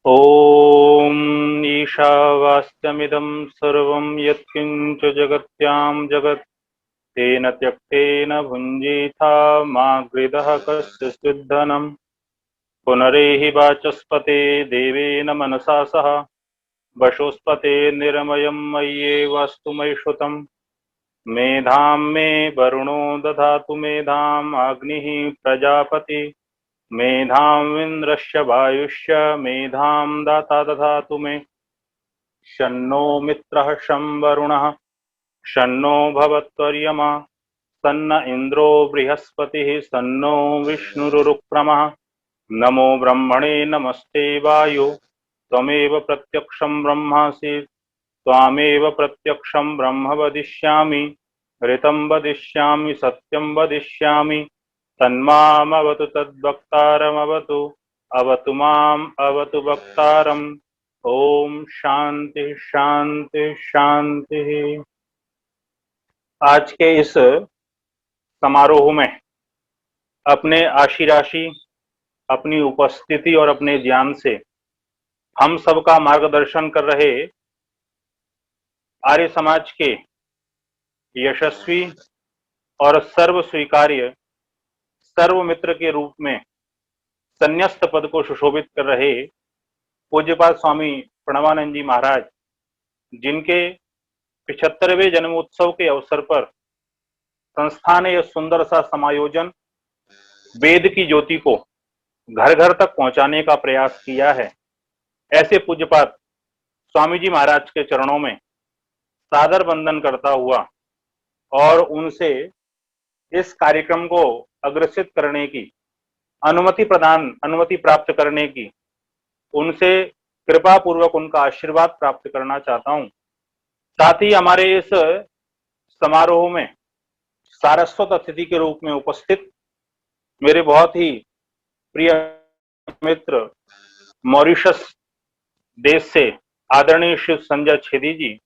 ॐ ईशावास्यमिदं सर्वं यत्किञ्च जगत्यां जगत् तेन त्यक्तेन भुञ्जीथा मा गृधः कस्यचित् धनम् पुनरेहि वाचस्पते देवेन मनसा सह वशोस्पते निरमयं मय्येवास्तु मयि श्रुतम् मेधां मे वरुणो दधातु मेधाम् अग्निः प्रजापति मेधामिन्द्रस्य वायुश्च मेधां दाता दधातु मे शन्नो मित्रः शं वरुणः शन्नो भवत्वर्यमा सन्न इन्द्रो बृहस्पतिः सन्नो विष्णुरुक्रमः नमो ब्रह्मणे नमस्ते वायो त्वमेव प्रत्यक्षं ब्रह्मासि त्वामेव प्रत्यक्षं ब्रह्म वदिष्यामि ऋतं वदिष्यामि सत्यं वदिष्यामि तन्मामवतु तद्वक्तारमवतु अवतु माम् अवतु वक्तारम्। ओम शांति शांति शांति। आज के इस समारोह में अपने आशीराशी, अपनी उपस्थिति और अपने ज्ञान से हम सबका मार्गदर्शन कर रहे आर्य समाज के यशस्वी और सर्व स्वीकार्य सर्व मित्र के रूप में संन्यस्त पद को सुशोभित कर रहे पूज्यपाद स्वामी प्रणवानंद जी महाराज, जिनके 75वें जन्मोत्सव के अवसर पर संस्था ने यह सुंदर सा समायोजन वेद की ज्योति को घर घर तक पहुंचाने का प्रयास किया है, ऐसे पूज्यपाद स्वामी जी महाराज के चरणों में सादर वंदन करता हुआ और उनसे इस कार्यक्रम को अग्रसित करने की अनुमति प्राप्त करने की, उनसे कृपा पूर्वक उनका आशीर्वाद प्राप्त करना चाहता हूं। साथ ही हमारे इस समारोह में सारस्वत अतिथि के रूप में उपस्थित मेरे बहुत ही प्रिय मित्र मॉरिशस देश से आदरणीय श्री संजय छेदी जी,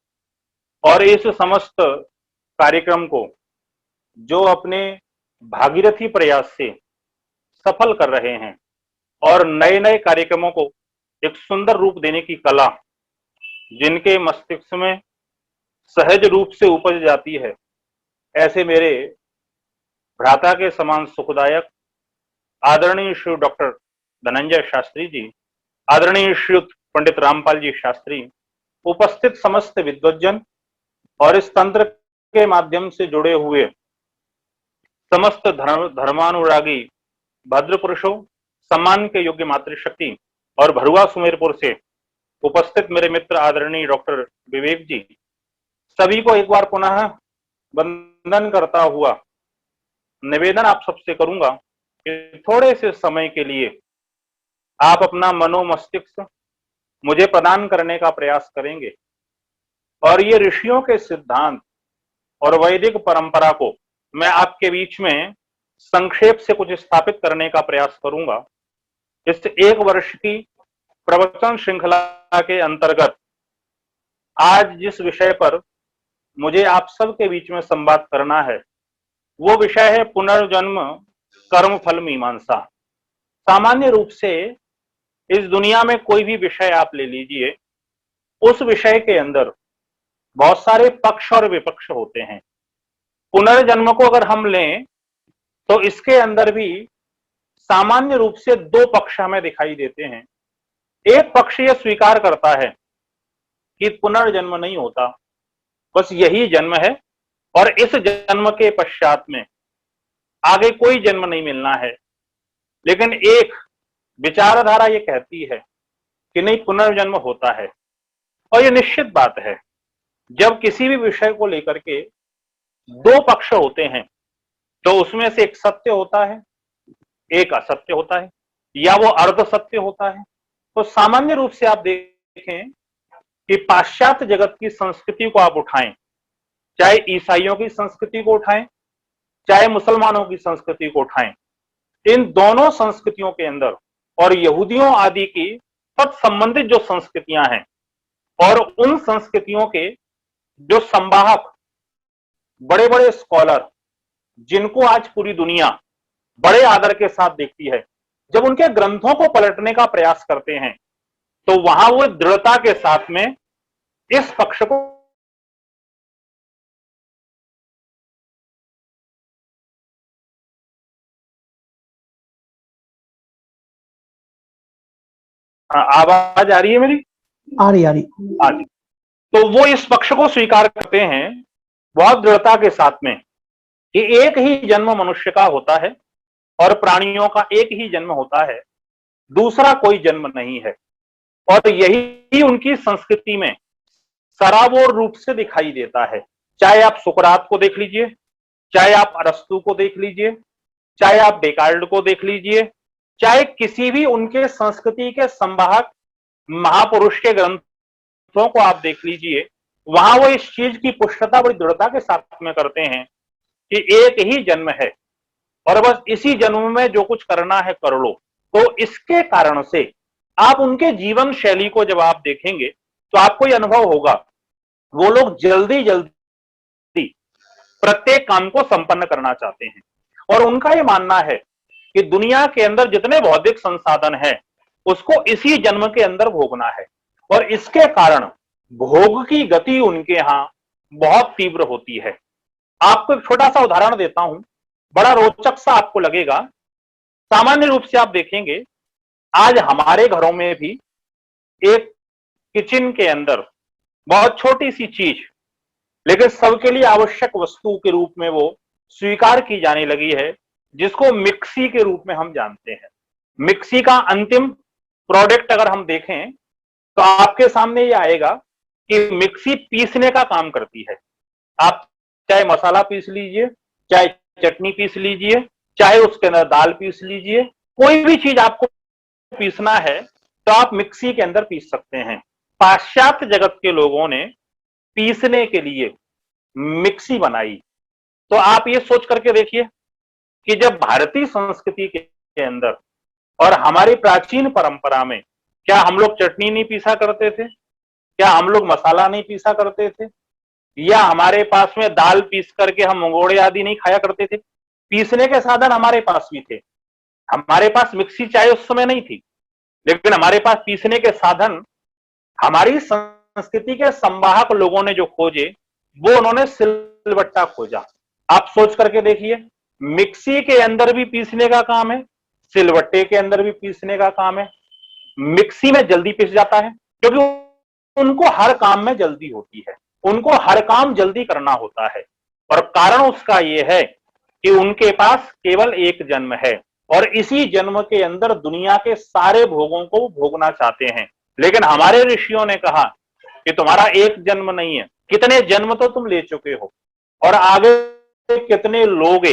और इस समस्त कार्यक्रम को जो अपने भागीरथी प्रयास से सफल कर रहे हैं और नए नए कार्यक्रमों को एक सुंदर रूप देने की कला जिनके मस्तिष्क में सहज रूप से उपज जाती है, ऐसे मेरे भ्राता के समान सुखदायक आदरणीय श्री डॉक्टर धनंजय शास्त्री जी, आदरणीय श्रीयुत पंडित रामपाल जी शास्त्री, उपस्थित समस्त विद्वज्जन और इस तंत्र के माध्यम से जुड़े हुए समस्त धर्मानुरागी भद्र पुरुषों, सम्मान के योग्य मातृशक्ति और भरुआ सुमेरपुर से उपस्थित मेरे मित्र आदरणीय डॉक्टर विवेक जी, सभी को एक बार पुनः वंदन करता हुआ निवेदन आप सबसे करूंगा कि थोड़े से समय के लिए आप अपना मनोमस्तिष्क मुझे प्रदान करने का प्रयास करेंगे और ये ऋषियों के सिद्धांत और वैदिक परंपरा को मैं आपके बीच में संक्षेप से कुछ स्थापित करने का प्रयास करूंगा। इस एक वर्ष की प्रवचन श्रृंखला के अंतर्गत आज जिस विषय पर मुझे आप सबके बीच में संवाद करना है वो विषय है पुनर्जन्म कर्म फल मीमांसा। सामान्य रूप से इस दुनिया में कोई भी विषय आप ले लीजिए, उस विषय के अंदर बहुत सारे पक्ष और विपक्ष होते हैं। पुनर्जन्म को अगर हम लें तो इसके अंदर भी सामान्य रूप से दो पक्ष हमें दिखाई देते हैं। एक पक्ष यह स्वीकार करता है कि पुनर्जन्म नहीं होता, बस यही जन्म है और इस जन्म के पश्चात में आगे कोई जन्म नहीं मिलना है। लेकिन एक विचारधारा ये कहती है कि नहीं, पुनर्जन्म होता है। और ये निश्चित बात है, जब किसी भी विषय को लेकर के दो पक्ष होते हैं तो उसमें से एक सत्य होता है, एक असत्य होता है, या वो अर्ध सत्य होता है। तो सामान्य रूप से आप देखें कि पाश्चात्य जगत की संस्कृति को आप उठाएं, चाहे ईसाइयों की संस्कृति को उठाएं, चाहे मुसलमानों की संस्कृति को उठाएं, इन दोनों संस्कृतियों के अंदर और यहूदियों आदि की तत्संबंधित जो संस्कृतियां हैं और उन संस्कृतियों के जो संवाहक बड़े बड़े स्कॉलर, जिनको आज पूरी दुनिया बड़े आदर के साथ देखती है, जब उनके ग्रंथों को पलटने का प्रयास करते हैं तो वहां वो दृढ़ता के साथ में इस पक्ष को आवाज आ रही है मेरी? आ रही। हाँ जी। तो वो इस पक्ष को स्वीकार करते हैं बहुत दृढ़ता के साथ में कि एक ही जन्म मनुष्य का होता है और प्राणियों का एक ही जन्म होता है, दूसरा कोई जन्म नहीं है। और यही उनकी संस्कृति में सराबोर रूप से दिखाई देता है। चाहे आप सुकरात को देख लीजिए, चाहे आप अरस्तु को देख लीजिए, चाहे आप डेकार्ड को देख लीजिए, चाहे किसी भी उनके संस्कृति के संवाहक महापुरुष के ग्रंथों को आप देख लीजिए, वहां वो इस चीज की पुष्टता बड़ी दृढ़ता के साथ में करते हैं कि एक ही जन्म है और बस इसी जन्म में जो कुछ करना है कर लो। तो इसके कारण से आप उनके जीवन शैली को जब आप देखेंगे तो आपको यह अनुभव होगा, वो लोग जल्दी जल्दी प्रत्येक काम को संपन्न करना चाहते हैं और उनका यह मानना है कि दुनिया के अंदर जितने बौद्धिक संसाधन है उसको इसी जन्म के अंदर भोगना है और इसके कारण भोग की गति उनके यहां बहुत तीव्र होती है। आपको एक छोटा सा उदाहरण देता हूं, बड़ा रोचक सा आपको लगेगा। सामान्य रूप से आप देखेंगे आज हमारे घरों में भी एक किचन के अंदर बहुत छोटी सी चीज लेकिन सबके लिए आवश्यक वस्तु के रूप में वो स्वीकार की जाने लगी है, जिसको मिक्सी के रूप में हम जानते हैं। मिक्सी का अंतिम प्रोडक्ट अगर हम देखें तो आपके सामने ये आएगा कि मिक्सी पीसने का काम करती है। आप चाहे मसाला पीस लीजिए, चाहे चटनी पीस लीजिए, चाहे उसके अंदर दाल पीस लीजिए, कोई भी चीज आपको पीसना है तो आप मिक्सी के अंदर पीस सकते हैं। पाश्चात्य जगत के लोगों ने पीसने के लिए मिक्सी बनाई। तो आप ये सोच करके देखिए कि जब भारतीय संस्कृति के अंदर और हमारी प्राचीन परंपरा में क्या हम लोग चटनी नहीं पीसा करते थे? क्या हम लोग मसाला नहीं पीसा करते थे? या हमारे पास में दाल पीस करके हम मंगोड़े आदि नहीं खाया करते थे? पीसने के साधन हमारे पास भी थे। हमारे पास मिक्सी चाहे उस समय नहीं थी, लेकिन हमारे पास पीसने के साधन हमारी संस्कृति के संवाहक लोगों ने जो खोजे वो उन्होंने सिलबट्टा खोजा। आप सोच करके देखिए, मिक्सी के अंदर भी पीसने का काम है, सिलबट्टे के अंदर भी पीसने का काम है। मिक्सी में जल्दी पिस जाता है क्योंकि उनको हर काम में जल्दी होती है, उनको हर काम जल्दी करना होता है और कारण उसका यह है कि उनके पास केवल एक जन्म है और इसी जन्म के अंदर दुनिया के सारे भोगों को भोगना चाहते हैं। लेकिन हमारे ऋषियों ने कहा कि तुम्हारा एक जन्म नहीं है, कितने जन्म तो तुम ले चुके हो और आगे कितने लोगे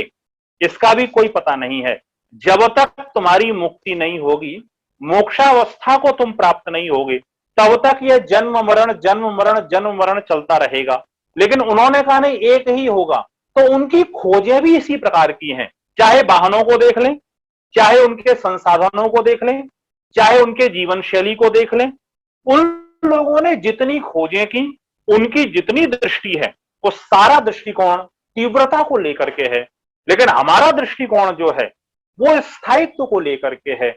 इसका भी कोई पता नहीं है। जब तक तुम्हारी मुक्ति नहीं होगी, मोक्षावस्था को तुम प्राप्त नहीं होगे, तब तक यह जन्म मरण जन्म मरण जन्म मरण चलता रहेगा। लेकिन उन्होंने कहा नहीं, एक ही होगा। तो उनकी खोजें भी इसी प्रकार की हैं। चाहे वाहनों को देख लें, चाहे उनके संसाधनों को देख लें, चाहे उनके जीवन शैली को देख लें, उन लोगों ने जितनी खोजें की, उनकी जितनी दृष्टि है वो सारा दृष्टिकोण तीव्रता को लेकर के है। लेकिन हमारा दृष्टिकोण जो है वो स्थायित्व को लेकर के है।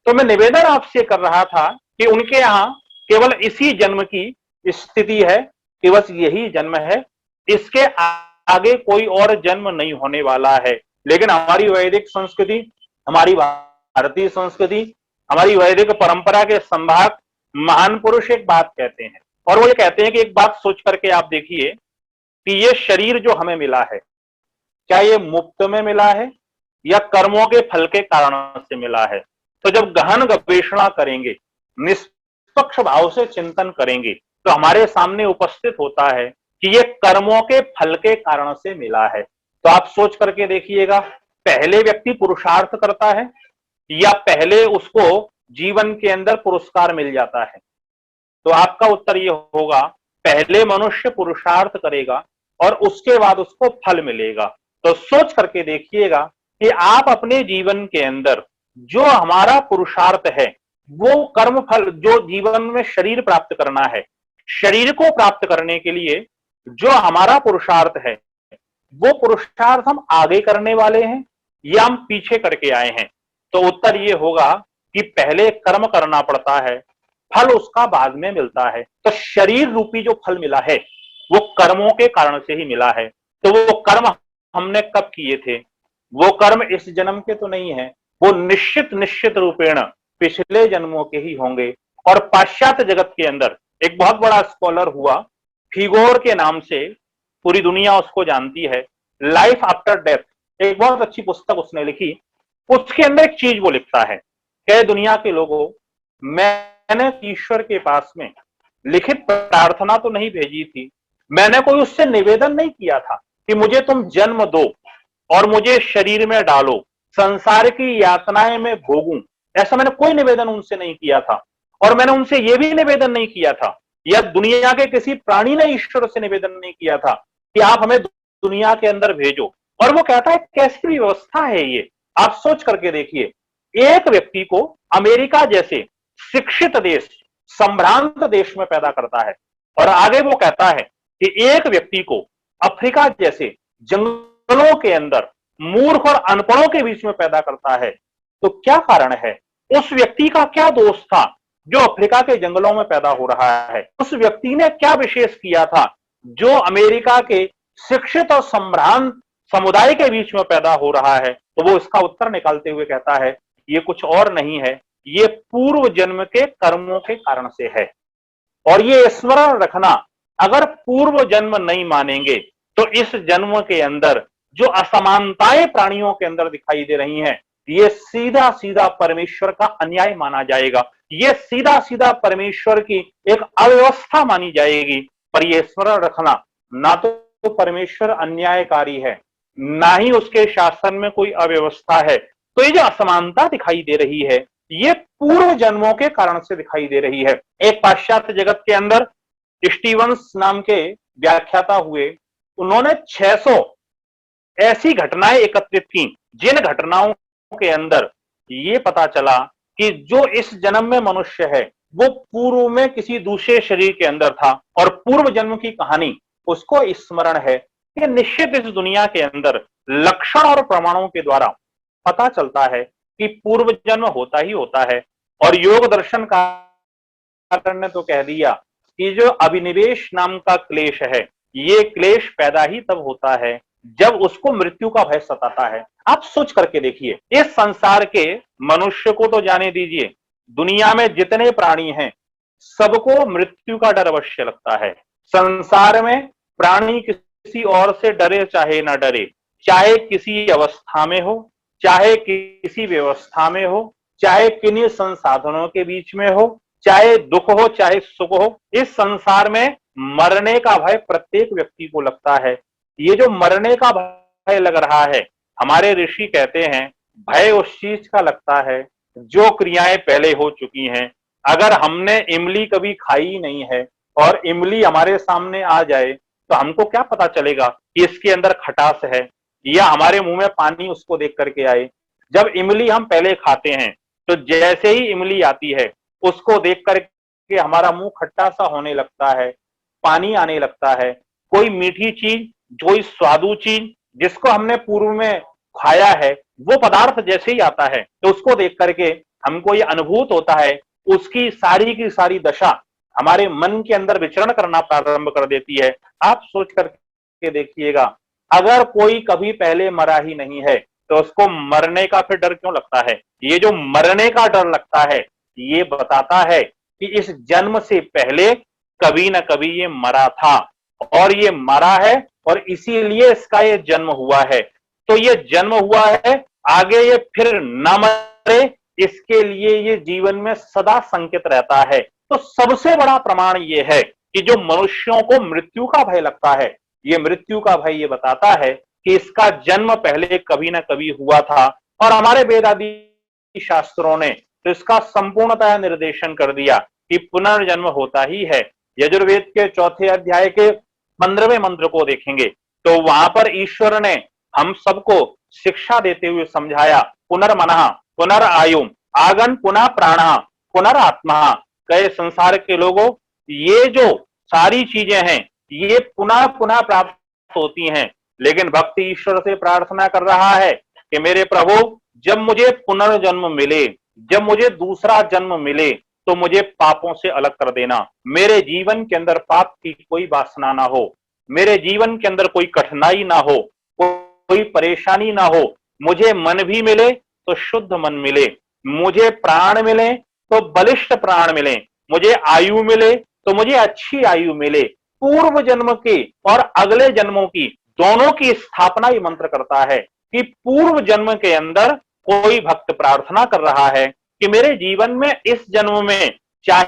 तो मैं निवेदन आपसे कर रहा था कि उनके यहां केवल इसी जन्म की स्थिति है कि बस यही जन्म है, इसके आगे कोई और जन्म नहीं होने वाला है। लेकिन हमारी वैदिक संस्कृति, हमारी भारतीय संस्कृति, हमारी वैदिक परंपरा के संवाहक महान पुरुष एक बात कहते हैं और वो ये कहते हैं कि एक बात सोच करके आप देखिए कि ये शरीर जो हमें मिला है, क्या ये मुफ्त में मिला है या कर्मों के फल के कारण से मिला है? तो जब गहन गवेषणा करेंगे, निष्पक्ष भाव से चिंतन करेंगे, तो हमारे सामने उपस्थित होता है कि ये कर्मों के फल के कारण से मिला है। तो आप सोच करके देखिएगा, पहले व्यक्ति पुरुषार्थ करता है या पहले उसको जीवन के अंदर पुरस्कार मिल जाता है? तो आपका उत्तर यह होगा, पहले मनुष्य पुरुषार्थ करेगा और उसके बाद उसको फल मिलेगा। तो सोच करके देखिएगा कि आप अपने जीवन के अंदर जो हमारा पुरुषार्थ है, वो कर्म फल, जो जीवन में शरीर प्राप्त करना है, शरीर को प्राप्त करने के लिए जो हमारा पुरुषार्थ है, वो पुरुषार्थ हम आगे करने वाले हैं या हम पीछे करके आए हैं? तो उत्तर ये होगा कि पहले कर्म करना पड़ता है, फल उसका बाद में मिलता है। तो शरीर रूपी जो फल मिला है वो कर्मों के कारण से ही मिला है। तो वो कर्म हमने कब किए थे? वो कर्म इस जन्म के तो नहीं है, वो निश्चित निश्चित रूपेण पिछले जन्मों के ही होंगे। और पाश्चात्य जगत के अंदर एक बहुत बड़ा स्कॉलर हुआ, फिगोर के नाम से, पूरी दुनिया उसको जानती है, लाइफ आफ्टर डेथ, एक बहुत अच्छी पुस्तक उसने लिखी। उसके अंदर एक चीज वो लिखता है कि दुनिया के लोगों, मैंने ईश्वर के पास में लिखित प्रार्थना तो नहीं भेजी थी, मैंने कोई उससे निवेदन नहीं किया था कि मुझे तुम जन्म दो और मुझे शरीर में डालो, संसार की यातनाएं मैं भोगूं, ऐसा मैंने कोई निवेदन उनसे नहीं किया था। और मैंने उनसे यह भी निवेदन नहीं किया था, या दुनिया के किसी प्राणी ने ईश्वर से निवेदन नहीं किया था कि आप हमें दुनिया के अंदर भेजो। और वो कहता है कैसी व्यवस्था है ये, आप सोच करके देखिए, एक व्यक्ति को अमेरिका जैसे शिक्षित देश, संभ्रांत देश में पैदा करता है, और आगे वो कहता है कि एक व्यक्ति को अफ्रीका जैसे जंगलों के अंदर मूर्ख और अनपढ़ों के बीच में पैदा करता है। तो क्या कारण है? उस व्यक्ति का क्या दोष था जो अफ्रीका के जंगलों में पैदा हो रहा है? उस व्यक्ति ने क्या विशेष किया था जो अमेरिका के शिक्षित और संभ्रांत समुदाय के बीच में पैदा हो रहा है? तो वो इसका उत्तर निकालते हुए कहता है, ये कुछ और नहीं है, ये पूर्व जन्म के कर्मों के कारण से है। और ये स्मरण रखना, अगर पूर्व जन्म नहीं मानेंगे तो इस जन्म के अंदर जो असमानताएं प्राणियों के अंदर दिखाई दे रही हैं, ये सीधा सीधा परमेश्वर का अन्याय माना जाएगा, ये सीधा सीधा परमेश्वर की एक अव्यवस्था मानी जाएगी। पर ये स्मरण रखना, ना तो परमेश्वर अन्यायकारी है, ना ही उसके शासन में कोई अव्यवस्था है। तो ये जो असमानता दिखाई दे रही है, ये पूर्व जन्मों के कारण से दिखाई दे रही है। एक पाश्चात्य जगत के अंदर स्टीवंस नाम के व्याख्याता हुए, उन्होंने 600 ऐसी घटनाएं एकत्रित की जिन घटनाओं के अंदर ये पता चला कि जो इस जन्म में मनुष्य है वो पूर्व में किसी दूसरे शरीर के अंदर था, और पूर्व जन्म की कहानी उसको स्मरण है कि निश्चित इस दुनिया के अंदर लक्षण और प्रमाणों के द्वारा पता चलता है कि पूर्व जन्म होता ही होता है। और योग दर्शन का ने तो कह दिया कि जो अभिनिवेश नाम का क्लेश है, ये क्लेश पैदा ही तब होता है जब उसको मृत्यु का भय सताता है। आप सोच करके देखिए, इस संसार के मनुष्य को तो जाने दीजिए, दुनिया में जितने प्राणी हैं सबको मृत्यु का डर अवश्य लगता है। संसार में प्राणी किसी और से डरे चाहे ना डरे, चाहे किसी अवस्था में हो, चाहे किसी व्यवस्था में हो, चाहे किन्हीं संसाधनों के बीच में हो, चाहे दुख हो चाहे सुख हो, इस संसार में मरने का भय प्रत्येक व्यक्ति को लगता है। ये जो मरने का भय लग रहा है, हमारे ऋषि कहते हैं भय उस चीज का लगता है जो क्रियाएं पहले हो चुकी हैं। अगर हमने इमली कभी खाई नहीं है और इमली हमारे सामने आ जाए तो हमको क्या पता चलेगा कि इसके अंदर खटास है, या हमारे मुंह में पानी उसको देख करके आए। जब इमली हम पहले खाते हैं तो जैसे ही इमली आती है उसको देख करके हमारा मुंह खट्टा सा होने लगता है, पानी आने लगता है। कोई मीठी चीज, कोई स्वादु चीज जिसको हमने पूर्व में खाया है, वो पदार्थ जैसे ही आता है तो उसको देख करके हमको ये अनुभूत होता है, उसकी सारी की सारी दशा हमारे मन के अंदर विचरण करना प्रारंभ कर देती है। आप सोच करके देखिएगा, अगर कोई कभी पहले मरा ही नहीं है तो उसको मरने का फिर डर क्यों लगता है? ये जो मरने का डर लगता है ये बताता है कि इस जन्म से पहले कभी ना कभी ये मरा था, और ये मरा है और इसीलिए इसका ये जन्म हुआ है। तो ये जन्म हुआ है, आगे ये फिर न मरे, इसके लिए ये जीवन में सदा संकित रहता है। तो सबसे बड़ा प्रमाण ये है कि जो मनुष्यों को मृत्यु का भय लगता है, ये मृत्यु का भय ये बताता है कि इसका जन्म पहले कभी ना कभी हुआ था। और हमारे वेद आदि शास्त्रों ने तो इसका संपूर्णतः निर्देशन कर दिया कि पुनर्जन्म होता ही है। यजुर्वेद के 4 अध्याय के 15वें मंत्र को देखेंगे तो वहां पर ईश्वर ने हम सबको शिक्षा देते हुए समझाया, पुनर्मनः पुनर्आयुः आगन पुनः प्राणः पुनरात्मा। कहे संसार के लोगों, ये जो सारी चीजें हैं ये पुनः पुनः प्राप्त होती हैं, लेकिन भक्ति ईश्वर से प्रार्थना कर रहा है कि मेरे प्रभु, जब मुझे पुनर्जन्म मिले, जब मुझे दूसरा जन्म मिले, तो मुझे पापों से अलग कर देना। मेरे जीवन के अंदर पाप की कोई वासना ना हो, मेरे जीवन के अंदर कोई कठिनाई ना हो, कोई परेशानी ना हो। मुझे मन भी मिले तो शुद्ध मन मिले, मुझे प्राण मिले तो बलिष्ठ प्राण मिले, मुझे आयु मिले तो मुझे अच्छी आयु मिले। पूर्व जन्म के और अगले जन्मों की दोनों की स्थापना ये मंत्र करता है कि पूर्व जन्म के अंदर कोई भक्त प्रार्थना कर रहा है कि मेरे जीवन में इस जन्म में चाहे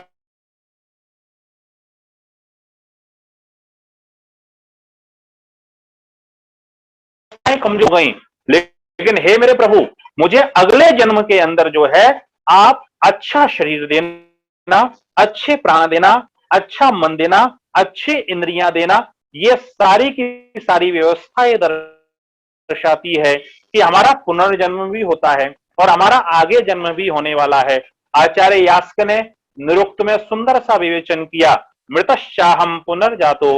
कमजोर गई, लेकिन हे मेरे प्रभु, मुझे अगले जन्म के अंदर जो है आप अच्छा शरीर देना, अच्छे प्राण देना, अच्छा मन देना, अच्छे इंद्रियां देना। ये सारी की सारी व्यवस्था ये दर्शाती है कि हमारा पुनर्जन्म भी होता है और हमारा आगे जन्म भी होने वाला है। आचार्य यास्क ने निरुक्त में सुंदर सा विवेचन किया, मृतश्चाहम पुनर्जातो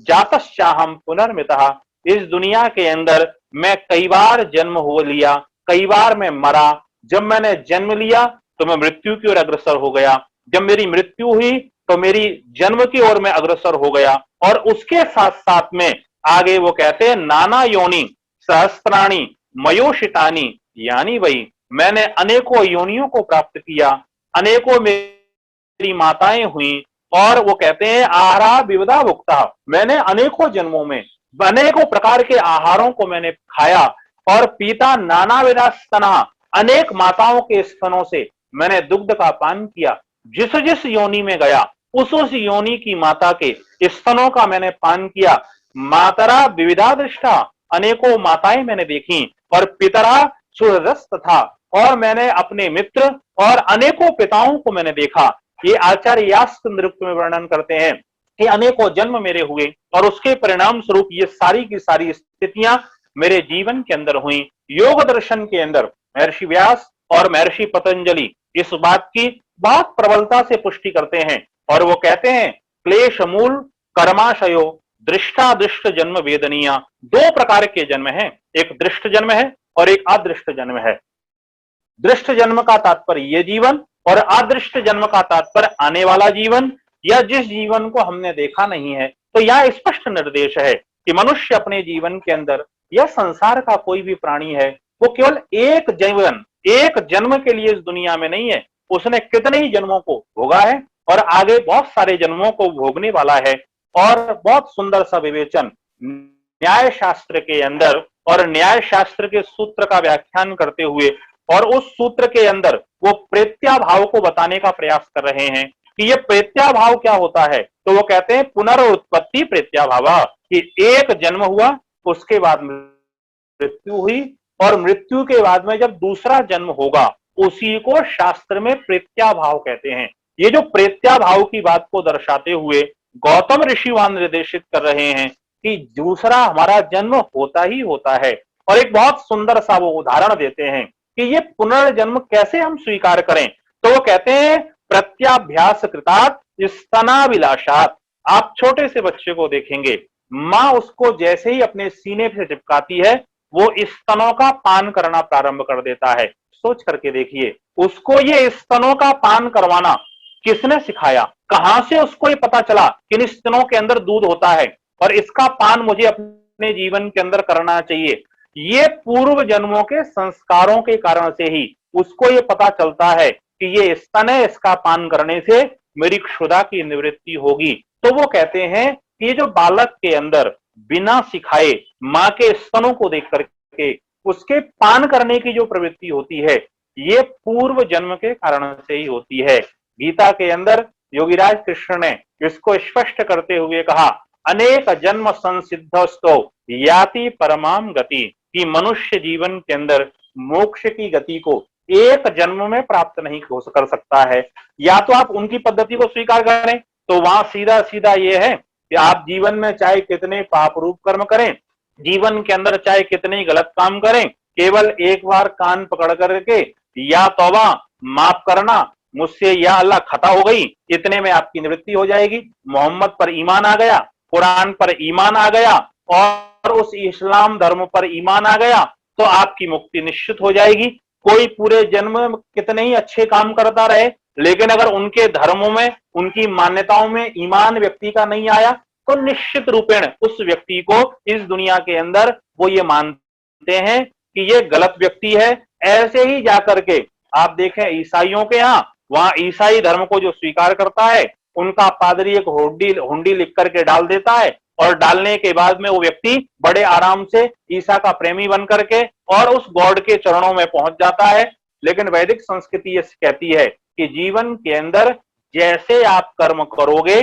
जातश्चाहम पुनर्मृतः। इस दुनिया के अंदर मैं कई बार जन्म हो लिया, कई बार मैं मरा। जब मैंने जन्म लिया तो मैं मृत्यु की ओर अग्रसर हो गया, जब मेरी मृत्यु हुई तो मेरी जन्म की ओर मैं अग्रसर हो गया। और उसके साथ साथ में आगे वो कहते हैं नाना योनि सहस्त्राणी मयोषितानी, यानी भाई मैंने अनेकों योनियों को प्राप्त किया, अनेकों मेरी माताएं हुई। और वो कहते हैं आहारा विविधा भुक्ता, मैंने अनेकों जन्मों में अनेकों प्रकार के आहारों को मैंने खाया और पीता नाना विधा स्तनः, अनेक माताओं के स्तनों से मैंने दुग्ध का पान किया। जिस जिस योनि में गया उस योनि की माता के स्तनों का मैंने पान किया। मातरा विविधा दृष्टा, अनेकों माताएं मैंने देखी। और पितरा सुहृदस तथा, और मैंने अपने मित्र और अनेकों पिताओं को मैंने देखा। ये आचार्य यास्क निरुक्त में वर्णन करते हैं कि अनेकों जन्म मेरे हुए और उसके परिणाम स्वरूप ये सारी की सारी स्थितियां मेरे जीवन के अंदर हुई। योग दर्शन के अंदर महर्षि व्यास और महर्षि पतंजलि इस बात की बहुत प्रबलता से पुष्टि करते हैं और वो कहते हैं क्लेश मूल कर्माशयो दृष्टा दृष्ट जन्म वेदनीय। दो प्रकार के जन्म हैं, एक दृष्ट जन्म है और एक अदृष्ट जन्म है। दृष्ट जन्म का तात्पर्य ये जीवन और अदृष्ट जन्म का तात्पर्य आने वाला जीवन या जिस जीवन को हमने देखा नहीं है। तो यह स्पष्ट निर्देश है कि मनुष्य अपने जीवन के अंदर या संसार का कोई भी प्राणी है वो केवल एक जीवन एक जन्म के लिए इस दुनिया में नहीं है, उसने कितने ही जन्मों को भोगा है और आगे बहुत सारे जन्मों को भोगने वाला है। और बहुत सुंदर सा विवेचन न्याय शास्त्र के अंदर और न्याय शास्त्र के सूत्र का व्याख्यान करते हुए और उस सूत्र के अंदर वो प्रेत्याभाव को बताने का प्रयास कर रहे हैं कि ये प्रेत्याभाव क्या होता है। तो वो कहते हैं पुनरुत्पत्ति प्रेत्याभाव, कि एक जन्म हुआ उसके बाद मृत्यु हुई और मृत्यु के बाद में जब दूसरा जन्म होगा उसी को शास्त्र में प्रेत्याभाव कहते हैं। ये जो प्रेत्याभाव की बात को दर्शाते हुए गौतम ऋषि वहां निर्देशित कर रहे हैं कि दूसरा हमारा जन्म होता ही होता है। और एक बहुत सुंदर सा वो उदाहरण देते हैं कि ये पुनर्जन्म कैसे हम स्वीकार करें। तो वो कहते हैं प्रत्याभ्यास कृतात् स्तनाभिलाषात्। आप छोटे से बच्चे को देखेंगे, मां उसको जैसे ही अपने सीने से चिपकाती है वो स्तनों का पान करना प्रारंभ कर देता है। सोच करके देखिए, उसको ये स्तनों का पान करवाना किसने सिखाया, कहां से उसको ये पता चला कि इन स्तनों के अंदर दूध होता है और इसका पान मुझे अपने जीवन के अंदर करना चाहिए। ये पूर्व जन्मों के संस्कारों के कारण से ही उसको ये पता चलता है कि ये स्तन है, इसका पान करने से मेरी क्षुधा की निवृत्ति होगी। तो वो कहते हैं कि ये जो बालक के अंदर बिना सिखाए मां के स्तनों को देख करके उसके पान करने की जो प्रवृत्ति होती है ये पूर्व जन्म के कारण से ही होती है। गीता के अंदर योगीराज कृष्ण ने इसको स्पष्ट करते हुए कहा, अनेक जन्म संसिद्धस्तो याति परमाम गति, कि मनुष्य जीवन के अंदर मोक्ष की गति को एक जन्म में प्राप्त नहीं कर सकता है। या तो आप उनकी पद्धति को स्वीकार करें तो वहां सीधा सीधा ये है कि आप जीवन में चाहे कितने पाप रूप कर्म करें, जीवन के अंदर चाहे कितने गलत काम करें, केवल एक बार कान पकड़ करके या तौबा माफ करना मुझसे या अल्लाह खता हो गई, इतने में आपकी निवृत्ति हो जाएगी। मोहम्मद पर ईमान आ गया, कुरान पर ईमान आ गया और उस इस्लाम धर्म पर ईमान आ गया तो आपकी मुक्ति निश्चित हो जाएगी। कोई पूरे जन्म में कितने ही अच्छे काम करता रहे लेकिन अगर उनके धर्मों में, उनकी मान्यताओं में ईमान व्यक्ति का नहीं आया तो निश्चित रूपेण उस व्यक्ति को इस दुनिया के अंदर वो ये मानते हैं कि ये गलत व्यक्ति है। ऐसे ही जाकर के आप देखें ईसाइयों के यहाँ, वहां ईसाई धर्म को जो स्वीकार करता है उनका पादरी एक हुंडी लिख करके डाल देता है और डालने के बाद में वो व्यक्ति बड़े आराम से ईसा का प्रेमी बन करके और उस गॉड के चरणों में पहुंच जाता है। लेकिन वैदिक संस्कृति ये कहती है कि जीवन के अंदर जैसे आप कर्म करोगे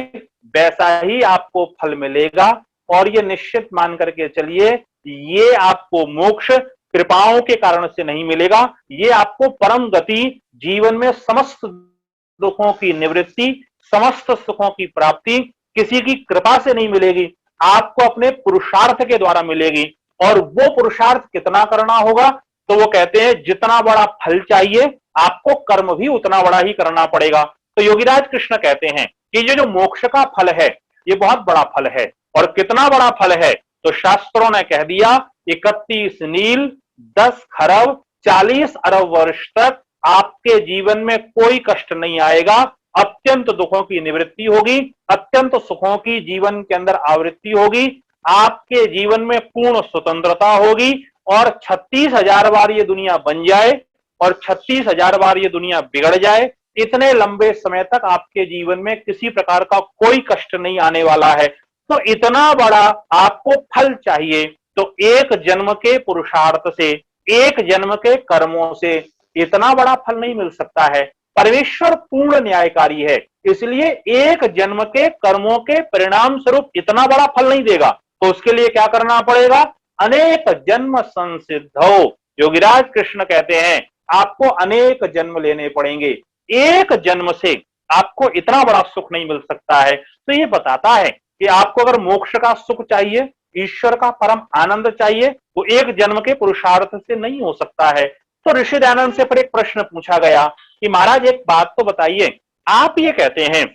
वैसा ही आपको फल मिलेगा, और ये निश्चित मान करके चलिए ये आपको मोक्ष कृपाओं के कारण से नहीं मिलेगा, ये आपको परम गति, जीवन में समस्त दुखों की निवृत्ति, समस्त सुखों की प्राप्ति किसी की कृपा से नहीं मिलेगी, आपको अपने पुरुषार्थ के द्वारा मिलेगी। और वो पुरुषार्थ कितना करना होगा, तो वो कहते हैं जितना बड़ा फल चाहिए आपको कर्म भी उतना बड़ा ही करना पड़ेगा। तो योगीराज कृष्ण कहते हैं कि ये जो मोक्ष का फल है ये बहुत बड़ा फल है। और कितना बड़ा फल है, तो शास्त्रों ने कह दिया 31 नील 10 खरब 40 अरब वर्ष तक आपके जीवन में कोई कष्ट नहीं आएगा, अत्यंत दुखों की निवृत्ति होगी, अत्यंत सुखों की जीवन के अंदर आवृत्ति होगी, आपके जीवन में पूर्ण स्वतंत्रता होगी, और 36,000 बार ये दुनिया बन जाए और 36,000 बार ये दुनिया बिगड़ जाए, इतने लंबे समय तक आपके जीवन में किसी प्रकार का कोई कष्ट नहीं आने वाला है। तो इतना बड़ा आपको फल चाहिए, तो एक जन्म के पुरुषार्थ से, एक जन्म के कर्मों से इतना बड़ा फल नहीं मिल सकता है। परमेश्वर पूर्ण न्यायकारी है, इसलिए एक जन्म के कर्मों के परिणाम स्वरूप इतना बड़ा फल नहीं देगा। तो उसके लिए क्या करना पड़ेगा, अनेक जन्म संसिद्धो। योगीराज कृष्ण कहते हैं आपको अनेक जन्म लेने पड़ेंगे, एक जन्म से आपको इतना बड़ा सुख नहीं मिल सकता है। तो ये बताता है कि आपको अगर मोक्ष का सुख चाहिए, ईश्वर का परम आनंद चाहिए, वो एक जन्म के पुरुषार्थ से नहीं हो सकता है। तो ऋषि दयानंद से पर एक प्रश्न पूछा गया कि महाराज एक बात तो बताइए, आप ये कहते हैं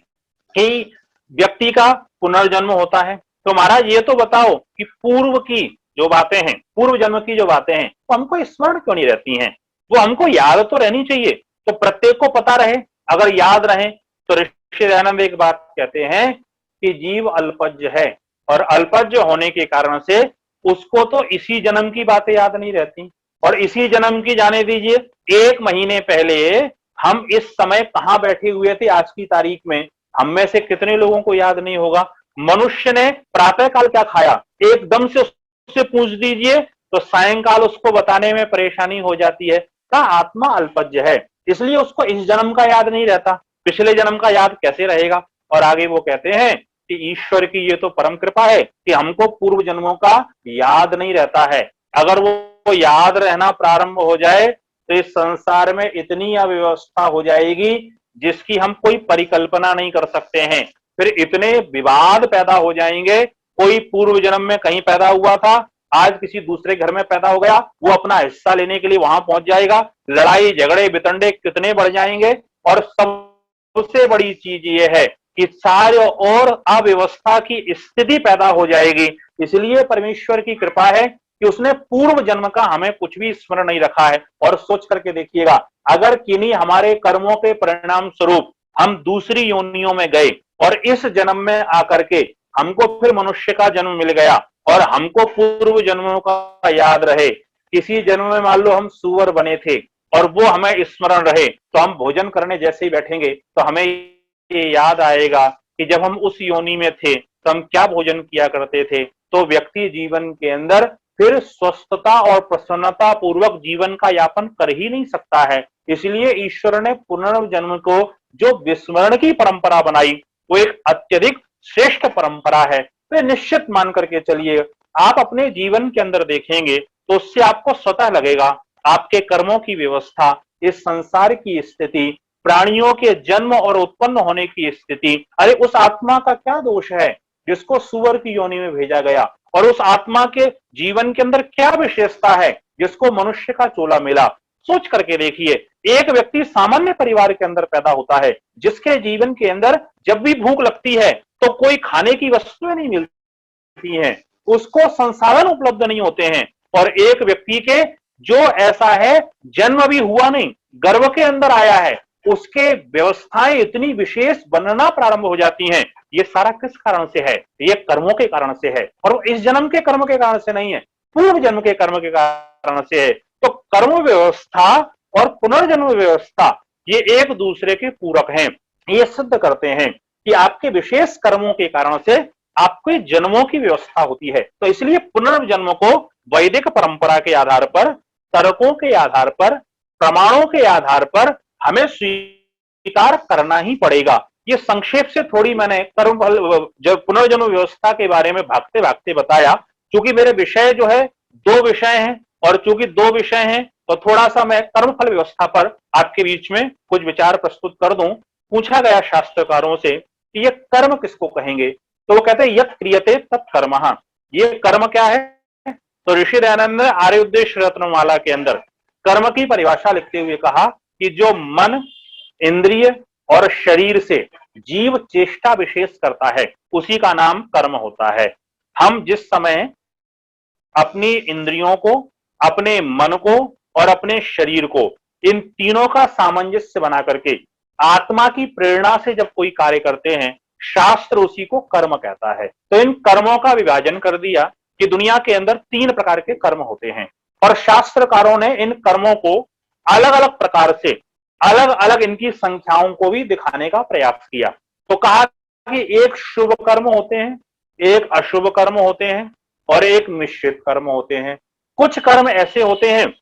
कि व्यक्ति का पुनर्जन्म होता है, तो महाराज ये तो बताओ कि पूर्व की जो बातें हैं, पूर्व जन्म की जो बातें हैं, वो हमको स्मरण क्यों नहीं रहती हैं? वो हमको याद तो रहनी चाहिए, तो प्रत्येक को पता रहे, अगर याद रहे। तो ऋषि दयानंद एक बात कहते हैं कि जीव अल्पज्य है, और अल्पज्य होने के कारण से उसको तो इसी जन्म की बातें याद नहीं रहती। और इसी जन्म की जाने दीजिए, 1 महीने पहले हम इस समय कहां बैठे हुए थे, आज की तारीख में हम में से कितने लोगों को याद नहीं होगा। मनुष्य ने प्रातःकाल क्या खाया, एकदम से उससे पूछ दीजिए तो सायंकाल उसको बताने में परेशानी हो जाती है। का आत्मा अल्पज्य है, इसलिए उसको इस जन्म का याद नहीं रहता, पिछले जन्म का याद कैसे रहेगा। और आगे वो कहते हैं कि ईश्वर की ये तो परम कृपा है कि हमको पूर्व जन्मों का याद नहीं रहता है। अगर वो याद रहना प्रारंभ हो जाए तो इस संसार में इतनी अव्यवस्था हो जाएगी जिसकी हम कोई परिकल्पना नहीं कर सकते हैं। फिर इतने विवाद पैदा हो जाएंगे, कोई पूर्व जन्म में कहीं पैदा हुआ था, आज किसी दूसरे घर में पैदा हो गया, वो अपना हिस्सा लेने के लिए वहां पहुंच जाएगा, लड़ाई झगड़े बितंडे कितने बढ़ जाएंगे। और सबसे बड़ी चीज ये है कि सारे और अव्यवस्था की स्थिति पैदा हो जाएगी। इसलिए परमेश्वर की कृपा है कि उसने पूर्व जन्म का हमें कुछ भी स्मरण नहीं रखा है। और सोच करके देखिएगा, अगर किन्हीं हमारे कर्मों के परिणाम स्वरूप हम दूसरी योनियों में गए और इस जन्म में आकर के हमको फिर मनुष्य का जन्म मिल गया और हमको पूर्व जन्मों का याद रहे, किसी जन्म में मान लो हम सूअर बने थे और वो हमें स्मरण रहे, तो हम भोजन करने जैसे ही बैठेंगे तो हमें ये याद आएगा कि जब हम उस योनि में थे तो हम क्या भोजन किया करते थे। तो व्यक्ति जीवन के अंदर फिर स्वस्थता और प्रसन्नता पूर्वक जीवन का यापन कर ही नहीं सकता है। इसलिए ईश्वर ने पुनर्जन्म को जो विस्मरण की परंपरा बनाई वो एक अत्यधिक श्रेष्ठ परंपरा है। तो निश्चित मान करके चलिए, आप अपने जीवन के अंदर देखेंगे तो उससे आपको स्वतः लगेगा आपके कर्मों की व्यवस्था, इस संसार की स्थिति, प्राणियों के जन्म और उत्पन्न होने की स्थिति, अरे उस आत्मा का क्या दोष है जिसको सुअर की योनि में भेजा गया, और उस आत्मा के जीवन के अंदर क्या विशेषता है जिसको मनुष्य का चोला मिला। सोच करके देखिए, एक व्यक्ति सामान्य परिवार के अंदर पैदा होता है जिसके जीवन के अंदर जब भी भूख लगती है तो कोई खाने की वस्तुएं नहीं मिलती हैं, उसको संसाधन उपलब्ध नहीं होते हैं। और एक व्यक्ति के जो ऐसा है, जन्म भी हुआ नहीं, गर्भ के अंदर आया है, उसके व्यवस्थाएं इतनी विशेष बनना प्रारंभ हो जाती हैं। ये सारा किस कारण से है? ये कर्मों के कारण से है, और वो इस जन्म के कर्म के कारण से नहीं है, पूर्व जन्म के कर्म के कारण से है। तो कर्म व्यवस्था और पुनर्जन्म व्यवस्था ये एक दूसरे के पूरक हैं। ये सिद्ध करते हैं कि आपके विशेष कर्मों के कारण से आपके जन्मों की व्यवस्था होती है। तो इसलिए पुनर्जन्म को वैदिक परंपरा के आधार पर, तर्कों के आधार पर, प्रमाणों के आधार पर हमें स्वीकार करना ही पड़ेगा। ये संक्षेप से थोड़ी मैंने कर्म फल जब पुनर्जन्म व्यवस्था के बारे में भागते भागते बताया। क्योंकि मेरे विषय जो है दो विषय हैं, और चूंकि दो विषय हैं तो थोड़ा सा मैं कर्मफल व्यवस्था पर आपके बीच में कुछ विचार प्रस्तुत कर दूं। पूछा गया शास्त्रकारों से कि ये कर्म किसको कहेंगे, तो वो कहते हैं यत् क्रियते तत्कर्म। ये कर्म क्या है? तो ऋषि दयानंद ने आर्य उद्देश्य रत्नमाला के अंदर कर्म की परिभाषा लिखते हुए कहा कि जो मन, इंद्रिय और शरीर से जीव चेष्टा विशेष करता है उसी का नाम कर्म होता है। हम जिस समय अपनी इंद्रियों को, अपने मन को और अपने शरीर को, इन तीनों का सामंजस्य बना करके आत्मा की प्रेरणा से जब कोई कार्य करते हैं, शास्त्र उसी को कर्म कहता है। तो इन कर्मों का विभाजन कर दिया कि दुनिया के अंदर तीन प्रकार के कर्म होते हैं, और शास्त्रकारों ने इन कर्मों को अलग अलग प्रकार से, अलग अलग इनकी संख्याओं को भी दिखाने का प्रयास किया। तो कहा कि एक शुभ कर्म होते हैं, एक अशुभ कर्म होते हैं, और एक मिश्रित कर्म होते हैं। कुछ कर्म ऐसे होते हैं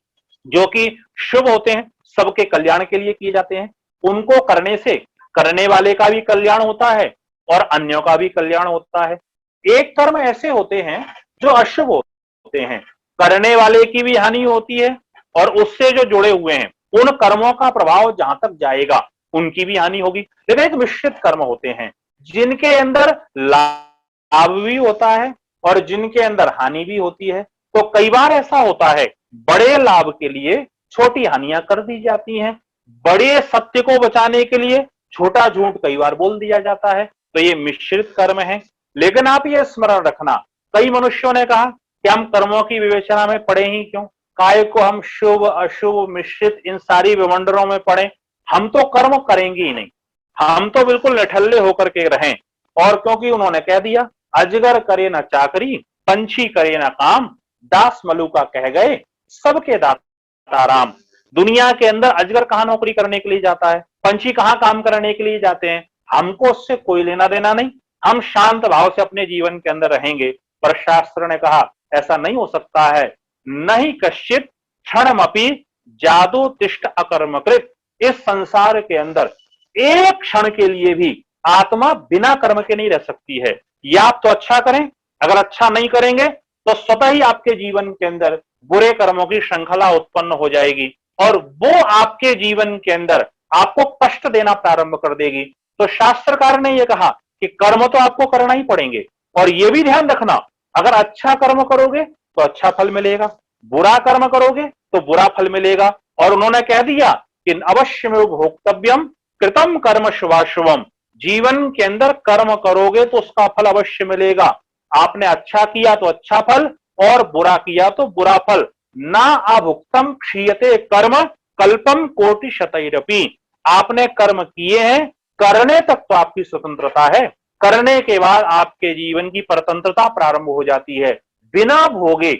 जो कि शुभ होते हैं, सबके कल्याण के लिए किए जाते हैं। उनको करने से करने वाले का भी कल्याण होता है और अन्यों का भी कल्याण होता है। एक कर्म ऐसे होते हैं जो अशुभ होते हैं, करने वाले की भी हानि होती है और उससे जो जुड़े हुए हैं उन कर्मों का प्रभाव जहां तक जाएगा उनकी भी हानि होगी। लेकिन एक मिश्रित कर्म होते हैं जिनके अंदर लाभ भी होता है और जिनके अंदर हानि भी होती है। तो कई बार ऐसा होता है, बड़े लाभ के लिए छोटी हानियां कर दी जाती हैं, बड़े सत्य को बचाने के लिए छोटा झूठ कई बार बोल दिया जाता है। तो ये मिश्रित कर्म है। लेकिन आप ये स्मरण रखना, कई मनुष्यों ने कहा कि हम कर्मों की विवेचना में पड़े ही क्यों, काय को हम शुभ अशुभ मिश्रित इन सारी विवंडरों में पड़े, हम तो कर्म करेंगे ही नहीं, हम तो बिल्कुल निठल्ले होकर के रहें। और क्योंकि उन्होंने कह दिया अजगर करे न चाकरी, पंछी करे न काम, दास मलुका कह गए सबके दाता राम। दुनिया के अंदर अजगर कहां नौकरी करने के लिए जाता है, पंछी कहां काम करने के लिए जाते हैं, हमको उससे कोई लेना देना नहीं, हम शांत भाव से अपने जीवन के अंदर रहेंगे। पर शास्त्र ने कहा ऐसा नहीं हो सकता है। नहीं कश्चित क्षणमपि जादू तिष्ठ अकर्मकृत। इस संसार के अंदर एक क्षण के लिए भी आत्मा बिना कर्म के नहीं रह सकती है। या आप तो अच्छा करें, अगर अच्छा नहीं करेंगे तो स्वतः ही आपके जीवन के अंदर बुरे कर्मों की श्रृंखला उत्पन्न हो जाएगी और वो आपके जीवन के अंदर आपको कष्ट देना प्रारंभ कर देगी। तो शास्त्रकार ने यह कहा कि कर्म तो आपको करना ही पड़ेंगे, और यह भी ध्यान रखना अगर अच्छा कर्म करोगे तो अच्छा फल मिलेगा, बुरा कर्म करोगे तो बुरा फल मिलेगा। और उन्होंने कह दिया कि अवश्यमेव भोक्तव्यम कृतम कर्म शुभाशुभम। जीवन के अंदर कर्म करोगे तो उसका फल अवश्य मिलेगा। आपने अच्छा किया तो अच्छा फल और बुरा किया तो बुरा फल। ना अभुक्तम क्षीयते कर्म कल्पम कोटि शतैरपि। आपने कर्म किए हैं, करने तक तो आपकी स्वतंत्रता है, करने के बाद आपके जीवन की परतंत्रता प्रारंभ हो जाती है। बिना भोगे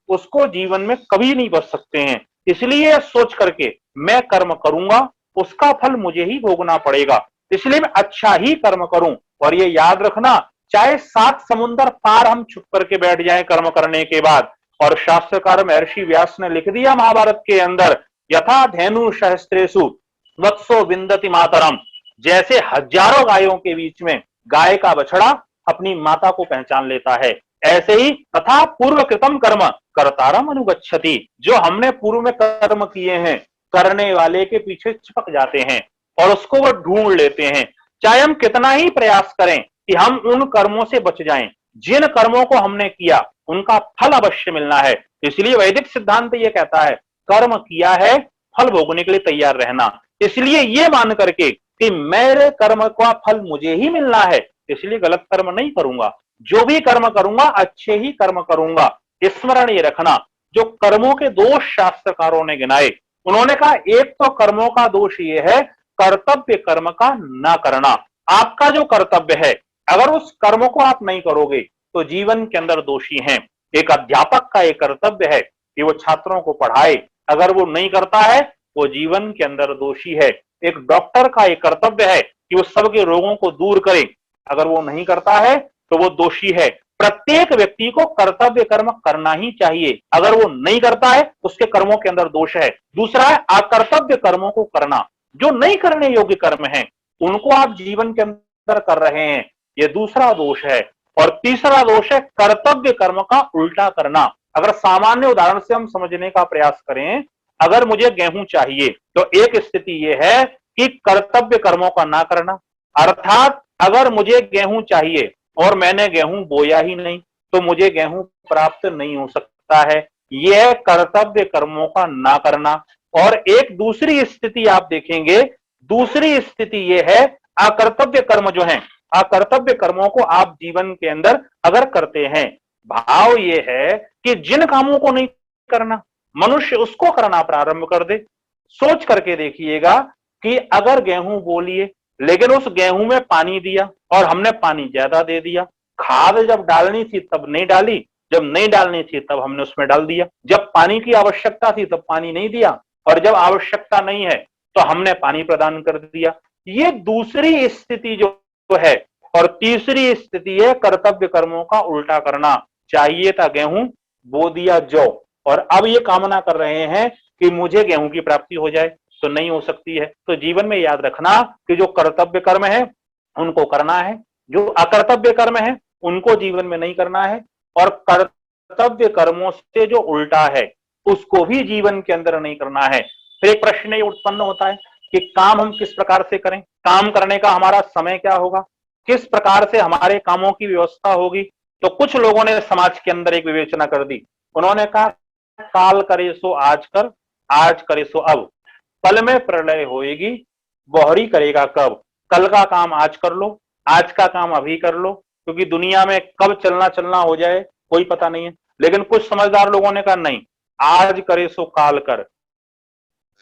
उसको जीवन में कभी नहीं बच सकते हैं। इसलिए सोच करके मैं कर्म करूंगा, उसका फल मुझे ही भोगना पड़ेगा, इसलिए मैं अच्छा ही कर्म करूं। और ये याद रखना, चाहे 7 समुंदर पार हम छुप करके बैठ जाएं कर्म करने के बाद। और शास्त्रकार महर्षि व्यास ने लिख दिया महाभारत के अंदर, यथा धेनु सहस्त्रेषु वत्सो विंदति मातरम। जैसे हजारों गायों के बीच में गाय का बछड़ा अपनी माता को पहचान लेता है, ऐसे ही तथा पूर्व कृतम कर्म कर्तारम अनुगच्छति। जो हमने पूर्व में कर्म किए हैं, करने वाले के पीछे चिपक जाते हैं और उसको वो ढूंढ लेते हैं। चाहे हम कितना ही प्रयास करें कि हम उन कर्मों से बच जाएं, जिन कर्मों को हमने किया उनका फल अवश्य मिलना है। इसलिए वैदिक सिद्धांत ये कहता है कर्म किया है, फल भोगने के लिए तैयार रहना। इसलिए ये मान करके कि मेरे कर्म का फल मुझे ही मिलना है, इसलिए गलत कर्म नहीं करूंगा, जो भी कर्म करूंगा अच्छे ही कर्म करूंगा। स्मरण ये रखना, जो कर्मों के दोष शास्त्रकारों ने गिनाए उन्होंने कहा एक तो कर्मों का दोष ये है कर्तव्य कर्म का ना करना। आपका जो कर्तव्य है अगर उस कर्म को आप नहीं करोगे तो जीवन के अंदर दोषी हैं। एक अध्यापक का एक कर्तव्य है कि वो छात्रों को पढ़ाए, अगर वो नहीं करता है वो जीवन के अंदर दोषी है। एक डॉक्टर का एक कर्तव्य है कि वो सबके रोगों को दूर करे, अगर वो नहीं करता है तो वो दोषी है। प्रत्येक व्यक्ति को कर्तव्य कर्म करना ही चाहिए, अगर वो नहीं करता है उसके कर्मों के अंदर दोष है। दूसरा है अकर्तव्य कर्मों को करना, जो नहीं करने योग्य कर्म है उनको आप जीवन के अंदर कर रहे हैं, ये दूसरा दोष है। और तीसरा दोष है कर्तव्य कर्म का उल्टा करना। अगर सामान्य उदाहरण से हम समझने का प्रयास करें, अगर मुझे गेहूं चाहिए तो एक स्थिति यह है कि कर्तव्य कर्मों का ना करना, अर्थात अगर मुझे गेहूं चाहिए और मैंने गेहूं बोया ही नहीं तो मुझे गेहूं प्राप्त नहीं हो सकता है, यह कर्तव्य कर्मों का ना करना। और एक दूसरी स्थिति आप देखेंगे, दूसरी स्थिति यह है अकर्तव्य कर्म जो है, अकर्तव्य कर्मों को आप जीवन के अंदर अगर करते हैं, भाव यह है कि जिन कामों को नहीं करना मनुष्य उसको करना प्रारंभ कर दे। सोच करके देखिएगा कि अगर गेहूं बो लिए लेकिन उस गेहूं में पानी दिया और हमने पानी ज्यादा दे दिया, खाद जब डालनी थी तब नहीं डाली, जब नहीं डालनी थी तब हमने उसमें डाल दिया, जब पानी की आवश्यकता थी तब पानी नहीं दिया और जब आवश्यकता नहीं है तो हमने पानी प्रदान कर दिया। ये दूसरी स्थिति जो है। और तीसरी स्थिति है कर्तव्य कर्मों का उल्टा करना। चाहिए था गेहूं, बो दिया जौ, और अब ये कामना कर रहे हैं कि मुझे गेहूं की प्राप्ति हो जाए, तो नहीं हो सकती है। तो जीवन में याद रखना कि जो कर्तव्य कर्म है उनको करना है, जो अकर्तव्य कर्म है उनको जीवन में नहीं करना है, और कर्तव्य कर्मों से जो उल्टा है उसको भी जीवन के अंदर नहीं करना है। फिर एक प्रश्न ये उत्पन्न होता है कि काम हम किस प्रकार से करें, काम करने का हमारा समय क्या होगा, किस प्रकार से हमारे कामों की व्यवस्था होगी। तो कुछ लोगों ने समाज के अंदर एक विवेचना कर दी, उन्होंने कहा काल करे सो आज कर, आज करे सो अब, कल में प्रलय होएगी, बोहरी करेगा कब। कल का काम आज कर लो, आज का काम अभी कर लो, क्योंकि दुनिया में कब चलना चलना हो जाए कोई पता नहीं है। लेकिन कुछ समझदार लोगों ने कहा नहीं, आज करे सो काल कर,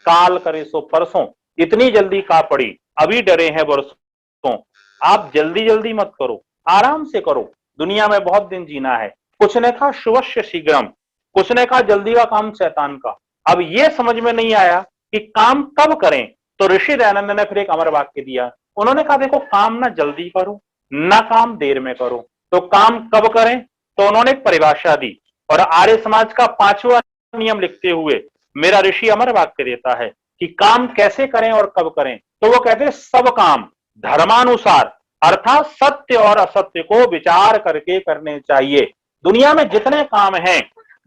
काल करे सो परसों, इतनी जल्दी का पड़ी, अभी डरे हैं बरसों। आप जल्दी जल्दी मत करो, आराम से करो, दुनिया में बहुत दिन जीना है। कुछ ने कहा शुवश्य शीघ्रम, कुछ ने कहा जल्दी का काम शैतान का। अब ये समझ में नहीं आया कि काम कब करें, तो ऋषि दयानंद ने फिर एक अमर वाक्य दिया। उन्होंने कहा देखो काम ना जल्दी करो ना काम देर में करो, तो काम कब करें, तो उन्होंने एक परिभाषा दी। और आर्य समाज का 5वां नियम लिखते हुए मेरा ऋषि अमर वाक्य देता है कि काम कैसे करें और कब करें। तो वो कहते हैं सब काम धर्मानुसार, अर्थात सत्य और असत्य को विचार करके करने चाहिए। दुनिया में जितने काम हैं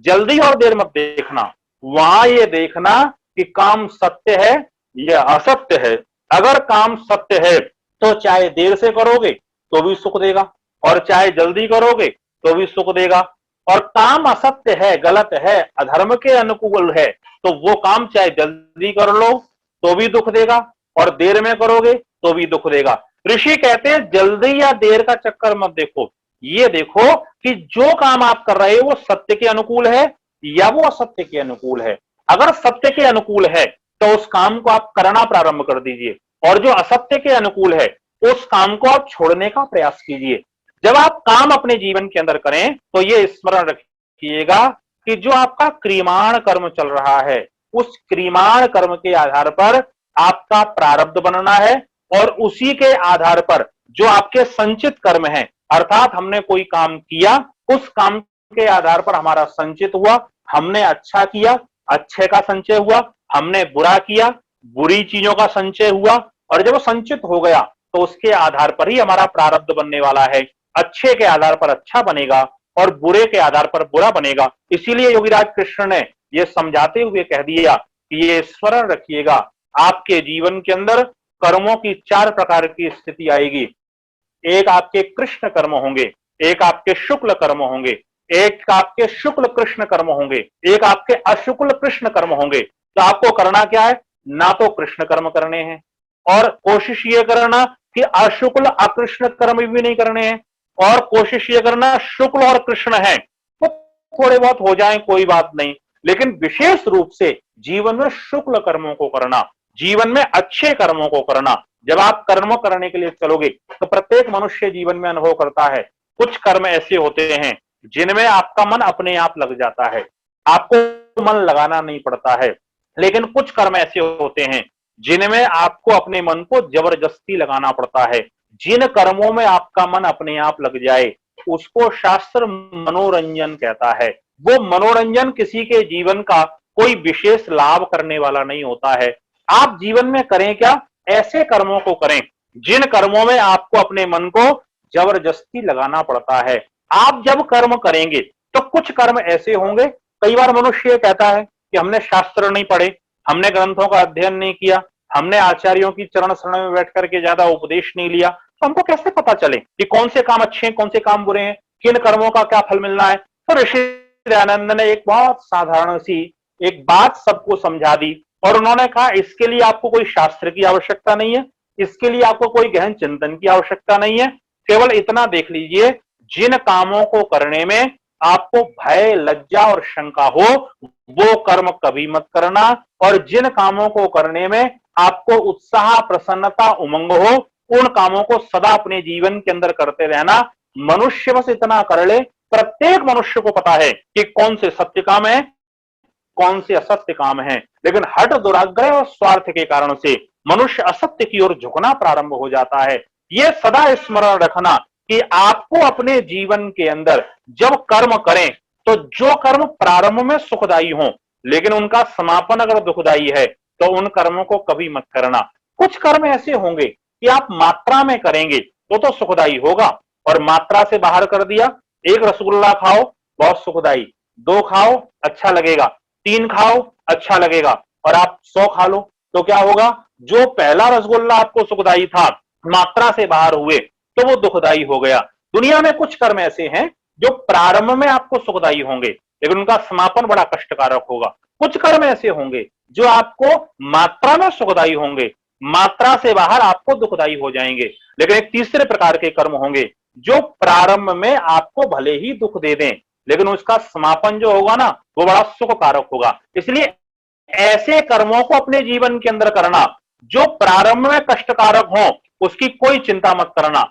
जल्दी और देर मत देखना, वहां ये देखना कि काम सत्य है या असत्य है। अगर काम सत्य है तो चाहे देर से करोगे तो भी सुख देगा, और चाहे जल्दी करोगे तो भी सुख देगा। और काम असत्य है, गलत है, अधर्म के अनुकूल है, तो वो काम चाहे जल्दी कर लो तो भी दुख देगा और देर में करोगे तो भी दुख देगा। ऋषि कहते हैं जल्दी या देर का चक्कर मत देखो, ये देखो कि जो काम आप कर रहे हो वो सत्य के अनुकूल है या वो असत्य के अनुकूल है। अगर सत्य के अनुकूल है तो उस काम को आप करना प्रारंभ कर दीजिए, और जो असत्य के अनुकूल है उस काम को आप छोड़ने का प्रयास कीजिए। जब आप काम अपने जीवन के अंदर करें तो ये स्मरण रखिएगा कि जो आपका क्रियमाण कर्म चल रहा है उस क्रियमाण कर्म के आधार पर आपका प्रारब्ध बनना है, और उसी के आधार पर जो आपके संचित कर्म है, अर्थात हमने कोई काम किया उस काम के आधार पर हमारा संचित हुआ, हमने अच्छा किया अच्छे का संचय हुआ, हमने बुरा किया बुरी चीजों का संचय हुआ, और जब वो संचित हो गया तो उसके आधार पर ही हमारा प्रारब्ध बनने वाला है। अच्छे के आधार पर अच्छा बनेगा और बुरे के आधार पर बुरा बनेगा। इसीलिए योगीराज कृष्ण ने यह समझाते हुए कह दिया कि ये स्मरण रखिएगा आपके जीवन के अंदर कर्मों की 4 प्रकार की स्थिति आएगी। एक आपके कृष्ण कर्म होंगे, एक आपके शुक्ल कर्म होंगे, एक आपके शुक्ल कृष्ण कर्म होंगे, एक आपके अशुक्ल कृष्ण कर्म होंगे। तो आपको करना क्या है, ना तो कृष्ण कर्म करने हैं और कोशिश ये करना कि अशुक्ल अकृष्ण कर्म भी नहीं करने हैं, और कोशिश ये करना शुक्ल और कृष्ण है तो थोड़े बहुत हो जाएं कोई बात नहीं, लेकिन विशेष रूप से जीवन में शुक्ल कर्मों को करना, जीवन में अच्छे कर्मों को करना। जब आप कर्म करने के लिए चलोगे तो प्रत्येक मनुष्य जीवन में अनुभव करता है, कुछ कर्म ऐसे होते हैं जिनमें आपका मन अपने आप लग जाता है, आपको मन लगाना नहीं पड़ता है। लेकिन कुछ कर्म ऐसे होते हैं जिनमें आपको अपने मन को जबरदस्ती लगाना पड़ता है। जिन कर्मों में आपका मन अपने आप लग जाए उसको शास्त्र मनोरंजन कहता है। वो मनोरंजन किसी के जीवन का कोई विशेष लाभ करने वाला नहीं होता है। आप जीवन में करें क्या, ऐसे कर्मों को करें जिन कर्मों में आपको अपने मन को जबरदस्ती लगाना पड़ता है। आप जब कर्म करेंगे तो कुछ कर्म ऐसे होंगे, कई बार मनुष्य कहता है कि हमने शास्त्र नहीं पढ़े, हमने ग्रंथों का अध्ययन नहीं किया, हमने आचार्यों की चरण शरण में बैठ करके ज्यादा उपदेश नहीं लिया, तो हमको कैसे पता चले कि कौन से काम अच्छे हैं, कौन से काम बुरे हैं, किन कर्मों का क्या फल मिलना है। तो ऋषि दयानंद ने एक बहुत साधारण सी एक बात सबको समझा दी और उन्होंने कहा इसके लिए आपको कोई शास्त्र की आवश्यकता नहीं है, इसके लिए आपको कोई गहन चिंतन की आवश्यकता नहीं है। केवल इतना देख लीजिए, जिन कामों को करने में आपको भय, लज्जा और शंका हो वो कर्म कभी मत करना, और जिन कामों को करने में आपको उत्साह, प्रसन्नता, उमंग हो उन कामों को सदा अपने जीवन के अंदर करते रहना। मनुष्य बस इतना कर ले, प्रत्येक मनुष्य को पता है कि कौन से सत्य काम है, कौन से असत्य काम है, लेकिन हठ, दुराग्रह और स्वार्थ के कारण से मनुष्य असत्य की ओर झुकना प्रारंभ हो जाता है। यह सदा स्मरण रखना कि आपको अपने जीवन के अंदर जब कर्म करें तो जो कर्म प्रारंभ में सुखदायी हो लेकिन उनका समापन अगर दुखदायी है तो उन कर्मों को कभी मत करना। कुछ कर्म ऐसे होंगे कि आप मात्रा में करेंगे तो सुखदायी होगा, और मात्रा से बाहर कर दिया, एक रसगुल्ला खाओ बहुत सुखदायी, 2 खाओ अच्छा लगेगा, 3 खाओ अच्छा लगेगा, और आप 100 खा लो तो क्या होगा, जो पहला रसगुल्ला आपको सुखदायी था मात्रा से बाहर हुए तो वो दुखदायी हो गया। दुनिया में कुछ कर्म ऐसे हैं जो प्रारंभ में आपको सुखदायी होंगे लेकिन उनका समापन बड़ा कष्टकारक होगा। कुछ कर्म ऐसे होंगे जो आपको मात्रा में सुखदायी होंगे, मात्रा से बाहर आपको दुखदायी हो जाएंगे। लेकिन एक तीसरे प्रकार के कर्म होंगे जो प्रारंभ में आपको भले ही दुख दे दें लेकिन उसका समापन जो होगा ना वो बड़ा सुखकारक होगा। इसलिए ऐसे कर्मों को अपने जीवन के अंदर करना जो प्रारंभ में कष्टकारक हो उसकी कोई चिंता मत करना,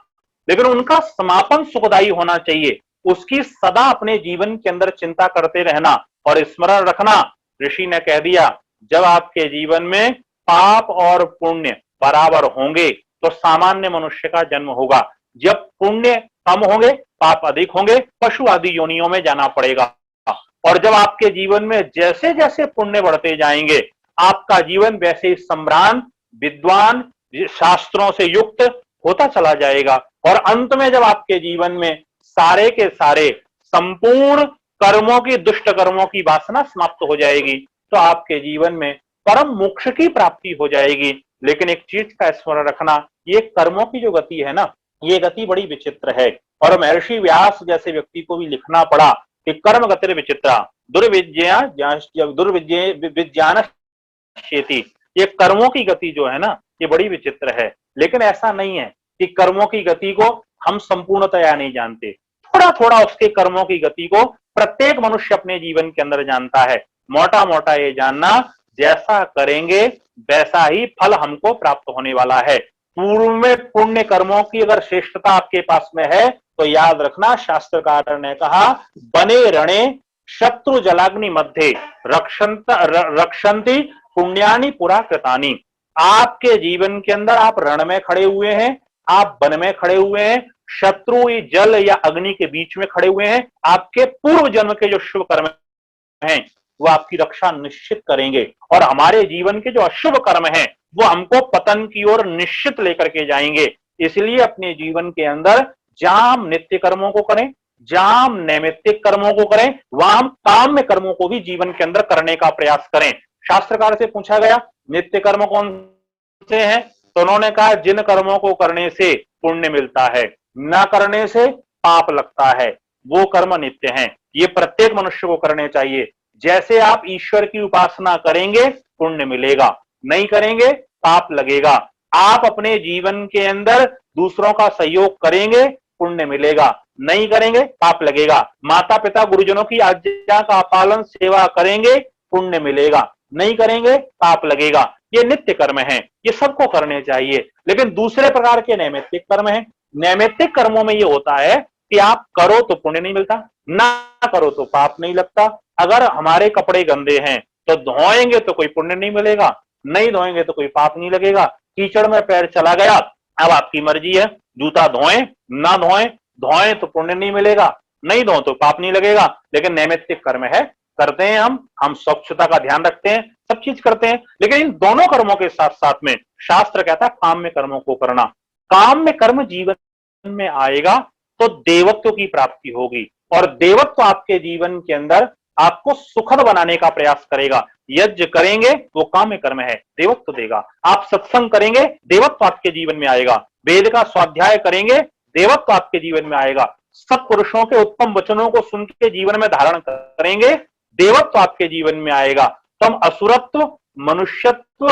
लेकिन उनका समापन सुखदायी होना चाहिए, उसकी सदा अपने जीवन के अंदर चिंता करते रहना। और स्मरण रखना, ऋषि ने कह दिया जब आपके जीवन में पाप और पुण्य बराबर होंगे तो सामान्य मनुष्य का जन्म होगा। जब पुण्य कम होंगे, पाप अधिक होंगे, पशु आदि योनियों में जाना पड़ेगा। और जब आपके जीवन में जैसे जैसे पुण्य बढ़ते जाएंगे आपका जीवन वैसे ही सम्रांत, विद्वान, शास्त्रों से युक्त होता चला जाएगा, और अंत में जब आपके जीवन में सारे के सारे संपूर्ण कर्मों की, दुष्ट कर्मों की वासना समाप्त हो जाएगी तो आपके जीवन में परम मोक्ष की प्राप्ति हो जाएगी। लेकिन एक चीज का स्मरण रखना, ये कर्मों की जो गति है ना, ये गति बड़ी विचित्र है, और महर्षि व्यास जैसे व्यक्ति को भी लिखना पड़ा कि कर्म गतिर विचित्रा दुर्विज्ञा दुर्विज्ञान शेति। ये कर्मों की गति जो है ना ये बड़ी विचित्र है। लेकिन ऐसा नहीं है कि कर्मों की गति को हम संपूर्णतया नहीं जानते, थोड़ा थोड़ा उसके कर्मों की गति को प्रत्येक मनुष्य अपने जीवन के अंदर जानता है। मोटा मोटा ये जानना, जैसा करेंगे वैसा ही फल हमको प्राप्त होने वाला है। पूर्व में पुण्य कर्मों की अगर श्रेष्ठता आपके पास में है तो याद रखना, शास्त्रकार ने कहा बने रणे शत्रु जलाग्नि मध्य रक्षंती पुण्यानि पुरा कृतानि। आपके जीवन के अंदर आप रण में खड़े हुए हैं, आप वन में खड़े हुए हैं, शत्रु जल या अग्नि के बीच में खड़े हुए हैं, आपके पूर्व जन्म के जो शुभ कर्म हैं वो आपकी रक्षा निश्चित करेंगे, और हमारे जीवन के जो अशुभ कर्म हैं वो हमको पतन की ओर निश्चित लेकर के जाएंगे। इसलिए अपने जीवन के अंदर जहां हम नित्य कर्मों को करें, जहां हम नैमित्तिक कर्मों को करें, वहां हम काम्य कर्मों को भी जीवन के अंदर करने का प्रयास करें। शास्त्रकार से पूछा गया नित्य कर्म कौन से हैं, तो उन्होंने कहा जिन कर्मों को करने से पुण्य मिलता है, न करने से पाप लगता है, वो कर्म नित्य हैं। ये प्रत्येक मनुष्य को करने चाहिए। जैसे आप ईश्वर की उपासना करेंगे पुण्य मिलेगा, नहीं करेंगे पाप लगेगा। आप अपने जीवन के अंदर दूसरों का सहयोग करेंगे पुण्य मिलेगा, नहीं करेंगे पाप लगेगा। माता पिता गुरुजनों की आज्ञा का पालन सेवा करेंगे पुण्य मिलेगा, नहीं करेंगे पाप लगेगा। ये नित्य कर्म है, ये सबको करने चाहिए। लेकिन दूसरे प्रकार के नैमित्तिक कर्म है। नैमित्तिक कर्मों में ये होता है कि आप करो तो पुण्य नहीं मिलता, ना करो तो पाप नहीं लगता। अगर हमारे कपड़े गंदे हैं तो धोएंगे तो कोई पुण्य नहीं मिलेगा, नहीं धोएंगे तो कोई पाप नहीं लगेगा। कीचड़ में पैर चला गया, अब आपकी मर्जी है, जूता धोएं ना धोएं, धोएं तो पुण्य नहीं मिलेगा, नहीं धो तो पाप नहीं लगेगा। लेकिन नैमित्तिक कर्म है, करते हैं हम स्वच्छता का ध्यान रखते हैं, सब चीज करते हैं। लेकिन इन दोनों कर्मों के साथ साथ में शास्त्र कहता है काम में कर्मों को करना। काम में कर्म जीवन में आएगा तो देवत्व की प्राप्ति होगी, और देवत्व आपके जीवन के अंदर आपको सुखद बनाने का प्रयास करेगा। यज्ञ करेंगे वो काम में कर्म है, देवत्व देगा। आप सत्संग करेंगे, देवत्व आपके जीवन में आएगा। वेद का स्वाध्याय करेंगे, देवत्व आपके जीवन में आएगा। सत्पुरुषों के उत्तम वचनों को सुन के जीवन में धारण करेंगे, देवत्व आपके जीवन में आएगा। तो हम असुरत्व, मनुष्यत्व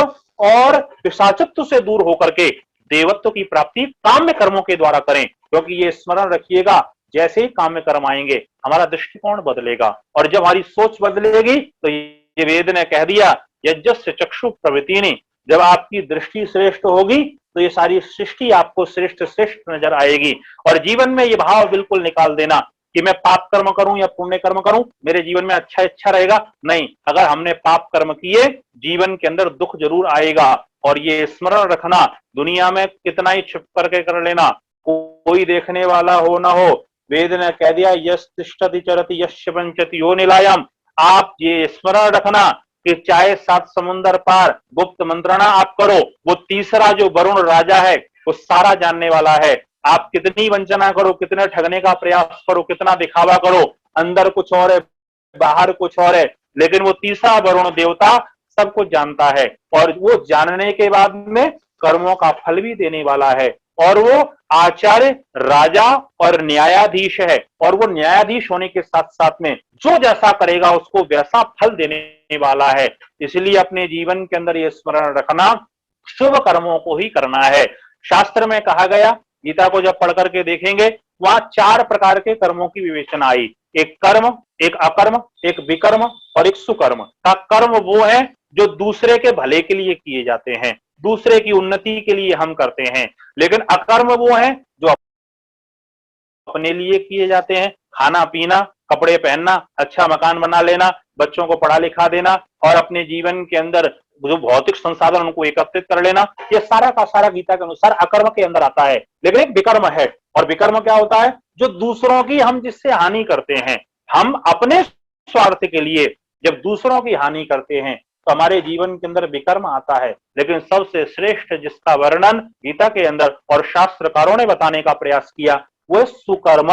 और पिशाचत्व से दूर होकर के देवत्व की प्राप्ति काम में कर्मों के द्वारा करें। क्योंकि ये स्मरण रखिएगा, जैसे ही काम में कर्म आएंगे हमारा दृष्टिकोण बदलेगा, और जब हमारी सोच बदलेगी तो ये वेद ने कह दिया यज्ञस्य चक्षु प्रवृत्तिनी, जब आपकी दृष्टि श्रेष्ठ होगी तो ये सारी सृष्टि आपको श्रेष्ठ श्रेष्ठ नजर आएगी। और जीवन में ये भाव बिल्कुल निकाल देना कि मैं पाप कर्म करूं या पुण्य कर्म करूं, मेरे जीवन में अच्छा रहेगा, नहीं। अगर हमने पाप कर्म किए जीवन के अंदर दुख जरूर आएगा। और ये स्मरण रखना, दुनिया में कितना ही छिप करके कर लेना, कोई देखने वाला हो ना हो, वेद ने कह दिया यश तिष्ठति चरति यश वंचति यो निलायम। आप ये स्मरण रखना कि चाहे 7 समुंदर पार गुप्त मंत्रणा आप करो, वो तीसरा जो वरुण राजा है वो सारा जानने वाला है। आप कितनी वंचना करो, कितने ठगने का प्रयास करो, कितना दिखावा करो, अंदर कुछ और है बाहर कुछ और है, लेकिन वो तीसरा वरुण देवता सब कुछ जानता है। और वो जानने के बाद में कर्मों का फल भी देने वाला है। और वो आचार्य, राजा और न्यायाधीश है। और वो न्यायाधीश होने के साथ साथ में जो जैसा करेगा उसको वैसा फल देने वाला है। इसलिए अपने जीवन के अंदर ये स्मरण रखना, शुभ कर्मों को ही करना है। शास्त्र में कहा गया, गीता को जब पढ़ करके देखेंगे वहां 4 प्रकार के कर्मों की विवेचना आई। एक कर्म, एक अकर्म, एक विकर्म और एक सुकर्म। का कर्म वो है जो दूसरे के भले के लिए किए जाते हैं, दूसरे की उन्नति के लिए हम करते हैं। लेकिन अकर्म वो है जो अपने लिए किए जाते हैं, खाना पीना, कपड़े पहनना, अच्छा मकान बना लेना, बच्चों को पढ़ा लिखा देना और अपने जीवन के अंदर जो भौतिक संसाधन उनको एकत्रित कर लेना, ये सारा का सारा गीता के अनुसार अकर्म के अंदर आता है। लेकिन एक विकर्म है, और विकर्म क्या होता है? जो दूसरों की हम जिससे हानि करते हैं, हम अपने स्वार्थ के लिए जब दूसरों की हानि करते हैं तो हमारे जीवन के अंदर विकर्म आता है। लेकिन सबसे श्रेष्ठ जिसका वर्णन गीता के अंदर और शास्त्रकारों ने बताने का प्रयास किया वो सुकर्म।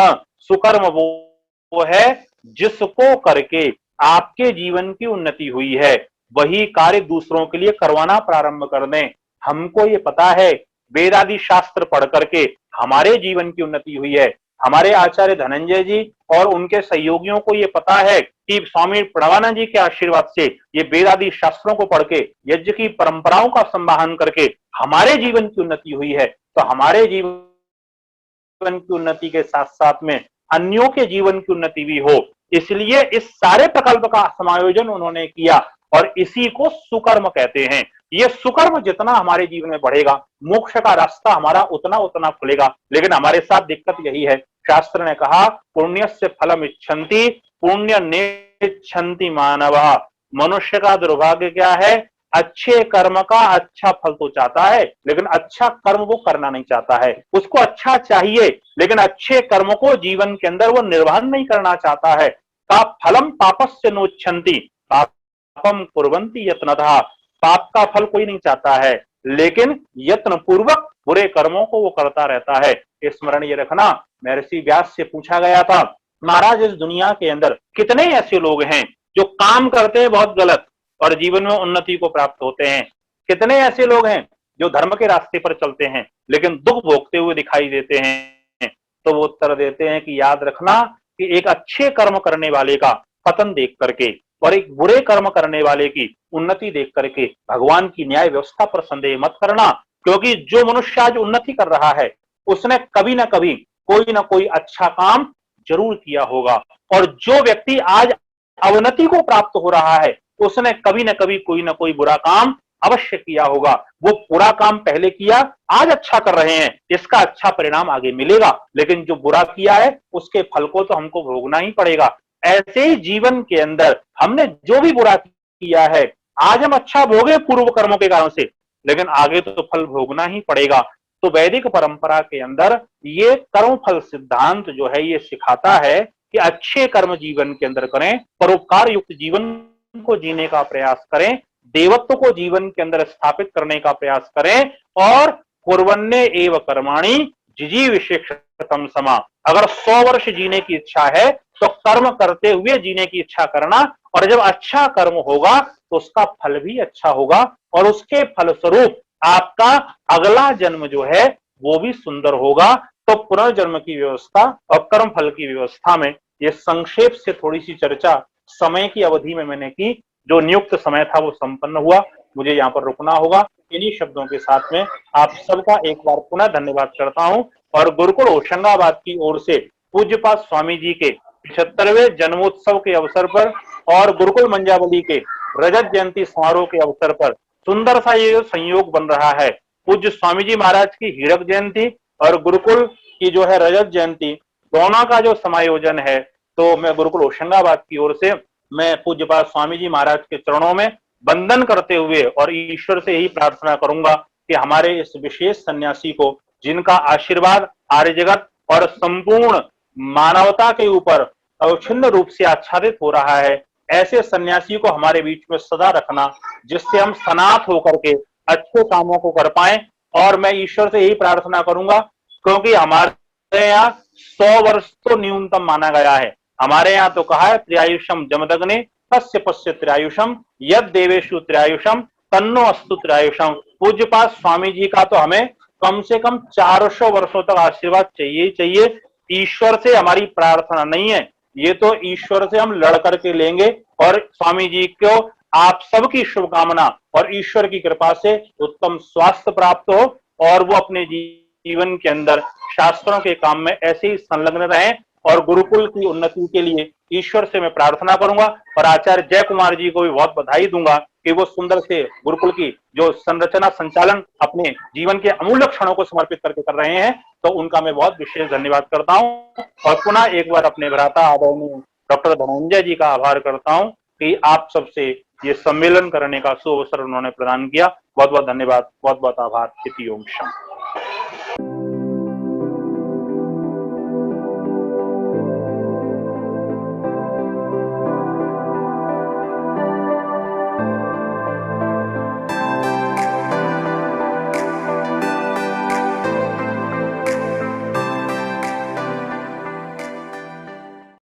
सुकर्म वो है जिसको करके आपके जीवन की उन्नति हुई है, वही कार्य दूसरों के लिए करवाना प्रारंभ कर दें। हमको ये पता है, वेद आदि शास्त्र पढ़ करके हमारे जीवन की उन्नति हुई है। हमारे आचार्य धनंजय जी और उनके सहयोगियों को ये पता है कि स्वामी प्रणवानंद जी के आशीर्वाद से ये वेद आदि शास्त्रों को पढ़ के यज्ञ की परंपराओं का संवाहन करके हमारे जीवन की उन्नति हुई है। तो हमारे जीवन की उन्नति के साथ साथ में अन्यों के जीवन की उन्नति भी हो, इसलिए इस सारे प्रकल्प का समायोजन उन्होंने किया और इसी को सुकर्म कहते हैं। ये सुकर्म जितना हमारे जीवन में बढ़ेगा, मोक्ष का रास्ता हमारा उतना उतना खुलेगा। लेकिन हमारे साथ दिक्कत यही है, शास्त्र ने कहा पुण्यस्य फलम इच्छन्ति पुण्य नेच्छन्ति मानवः। मनुष्य का दुर्भाग्य क्या है? अच्छे कर्म का अच्छा फल तो चाहता है लेकिन अच्छा कर्म वो करना नहीं चाहता है। उसको अच्छा चाहिए लेकिन अच्छे कर्म को जीवन के अंदर वो निर्वहन नहीं करना चाहता है। का फलम पापस्य नोच्छन्ति पापम कुर्वन्ति यत्नतः। पाप का फल कोई नहीं चाहता है लेकिन यत्न पूर्वक बुरे कर्मों को वो करता रहता है। स्मरण ये रखना, महर्षि व्यास से पूछा गया था, महाराज इस दुनिया के अंदर कितने ऐसे लोग हैं जो काम करते हैं बहुत गलत और जीवन में उन्नति को प्राप्त होते हैं? कितने ऐसे लोग हैं जो धर्म के रास्ते पर चलते हैं लेकिन दुख भोगते हुए दिखाई देते हैं? तो वो उत्तर देते हैं कि याद रखना कि एक अच्छे कर्म करने वाले का पतन देख करके और एक बुरे कर्म करने वाले की उन्नति देख करके भगवान की न्याय व्यवस्था पर संदेह मत करना। क्योंकि जो मनुष्य आज उन्नति कर रहा है उसने कभी ना कभी कोई ना कोई अच्छा काम जरूर किया होगा। और जो व्यक्ति आज अवनति को प्राप्त हो रहा है उसने कभी ना कभी कोई ना कोई बुरा काम अवश्य किया होगा। वो बुरा काम पहले किया, आज अच्छा कर रहे हैं, इसका अच्छा परिणाम आगे मिलेगा, लेकिन जो बुरा किया है उसके फल को तो हमको भोगना ही पड़ेगा। ऐसे ही जीवन के अंदर हमने जो भी बुरा किया है, आज हम अच्छा भोगे पूर्व कर्मों के कारण से, लेकिन आगे तो फल भोगना ही पड़ेगा। तो वैदिक परंपरा के अंदर ये कर्म फल सिद्धांत जो है ये सिखाता है कि अच्छे कर्म जीवन के अंदर करें, परोपकार युक्त जीवन को जीने का प्रयास करें, देवत्व को जीवन के अंदर स्थापित करने का प्रयास करें, और कुर्वन्ने एव कर्माणि जिजीविषेक्षतम समा। अगर 100 वर्ष जीने की इच्छा है तो कर्म करते हुए जीने की इच्छा करना, और जब अच्छा कर्म होगा तो उसका फल भी अच्छा होगा, और उसके फलस्वरूप आपका अगला जन्म जो है वो भी सुंदर होगा। तो पुनर्जन्म की व्यवस्था और कर्म फल की व्यवस्था में ये संक्षेप से थोड़ी सी चर्चा समय की अवधि में मैंने की। जो नियुक्त समय था वो संपन्न हुआ, मुझे यहाँ पर रुकना होगा। इन्हीं शब्दों के साथ में आप सबका एक बार पुनः धन्यवाद करता हूँ, और गुरुकुल होशंगाबाद की ओर से पूज्यपाद स्वामी जी के 75वें जन्मोत्सव के अवसर पर और गुरुकुल मंजावली के रजत जयंती समारोह के अवसर पर सुंदर सा ये संयोग बन रहा है। पूज्य स्वामी जी महाराज की हीरक जयंती और गुरुकुल की जो है रजत जयंती, दोनों का जो समायोजन है, तो मैं गुरुकुल होशंगाबाद की ओर से मैं पूज्यपाद स्वामी जी महाराज के चरणों में वंदन करते हुए और ईश्वर से यही प्रार्थना करूंगा कि हमारे इस विशेष सन्यासी को, जिनका आशीर्वाद आर्य जगत और संपूर्ण मानवता के ऊपर अवच्छिन्न रूप से आच्छादित हो रहा है, ऐसे सन्यासी को हमारे बीच में सदा रखना, जिससे हम सनाथ होकर के अच्छे कामों को कर पाए। और मैं ईश्वर से यही प्रार्थना करूंगा, क्योंकि हमारे यहाँ 100 वर्ष तो न्यूनतम माना गया है। हमारे यहाँ तो कहा है त्र्यायुषम जमदग्ने तस्य पश्य त्र्यायुषम यद देवेशु त्र्यायुषम तन्नो अस्तु त्र्यायुषम। पूज्यपाद स्वामी जी का तो हमें कम से कम 400 वर्षों तक आशीर्वाद चाहिए ही चाहिए। ईश्वर से हमारी प्रार्थना नहीं है, ये तो ईश्वर से हम लड़ करके लेंगे। और स्वामी जी को आप सबकी शुभकामना और ईश्वर की कृपा से उत्तम स्वास्थ्य प्राप्त हो, और वो अपने जीवन के अंदर शास्त्रों के काम में ऐसे ही संलग्न रहें। और गुरुकुल की उन्नति के लिए ईश्वर से मैं प्रार्थना करूंगा, और आचार्य जय कुमार जी को भी बहुत बधाई दूंगा कि वो सुंदर से गुरुकुल की जो संरचना संचालन अपने जीवन के अमूल्य क्षणों को समर्पित करके कर रहे हैं, तो उनका मैं बहुत विशेष धन्यवाद करता हूं। और पुनः एक बार अपने भ्राता आदरणीय डॉक्टर धनंजय जी का आभार करता हूं कि आप सबसे ये सम्मेलन करने का सुअवसर उन्होंने प्रदान किया। बहुत बहुत धन्यवाद, बहुत बहुत आभार। इति ओम शांति।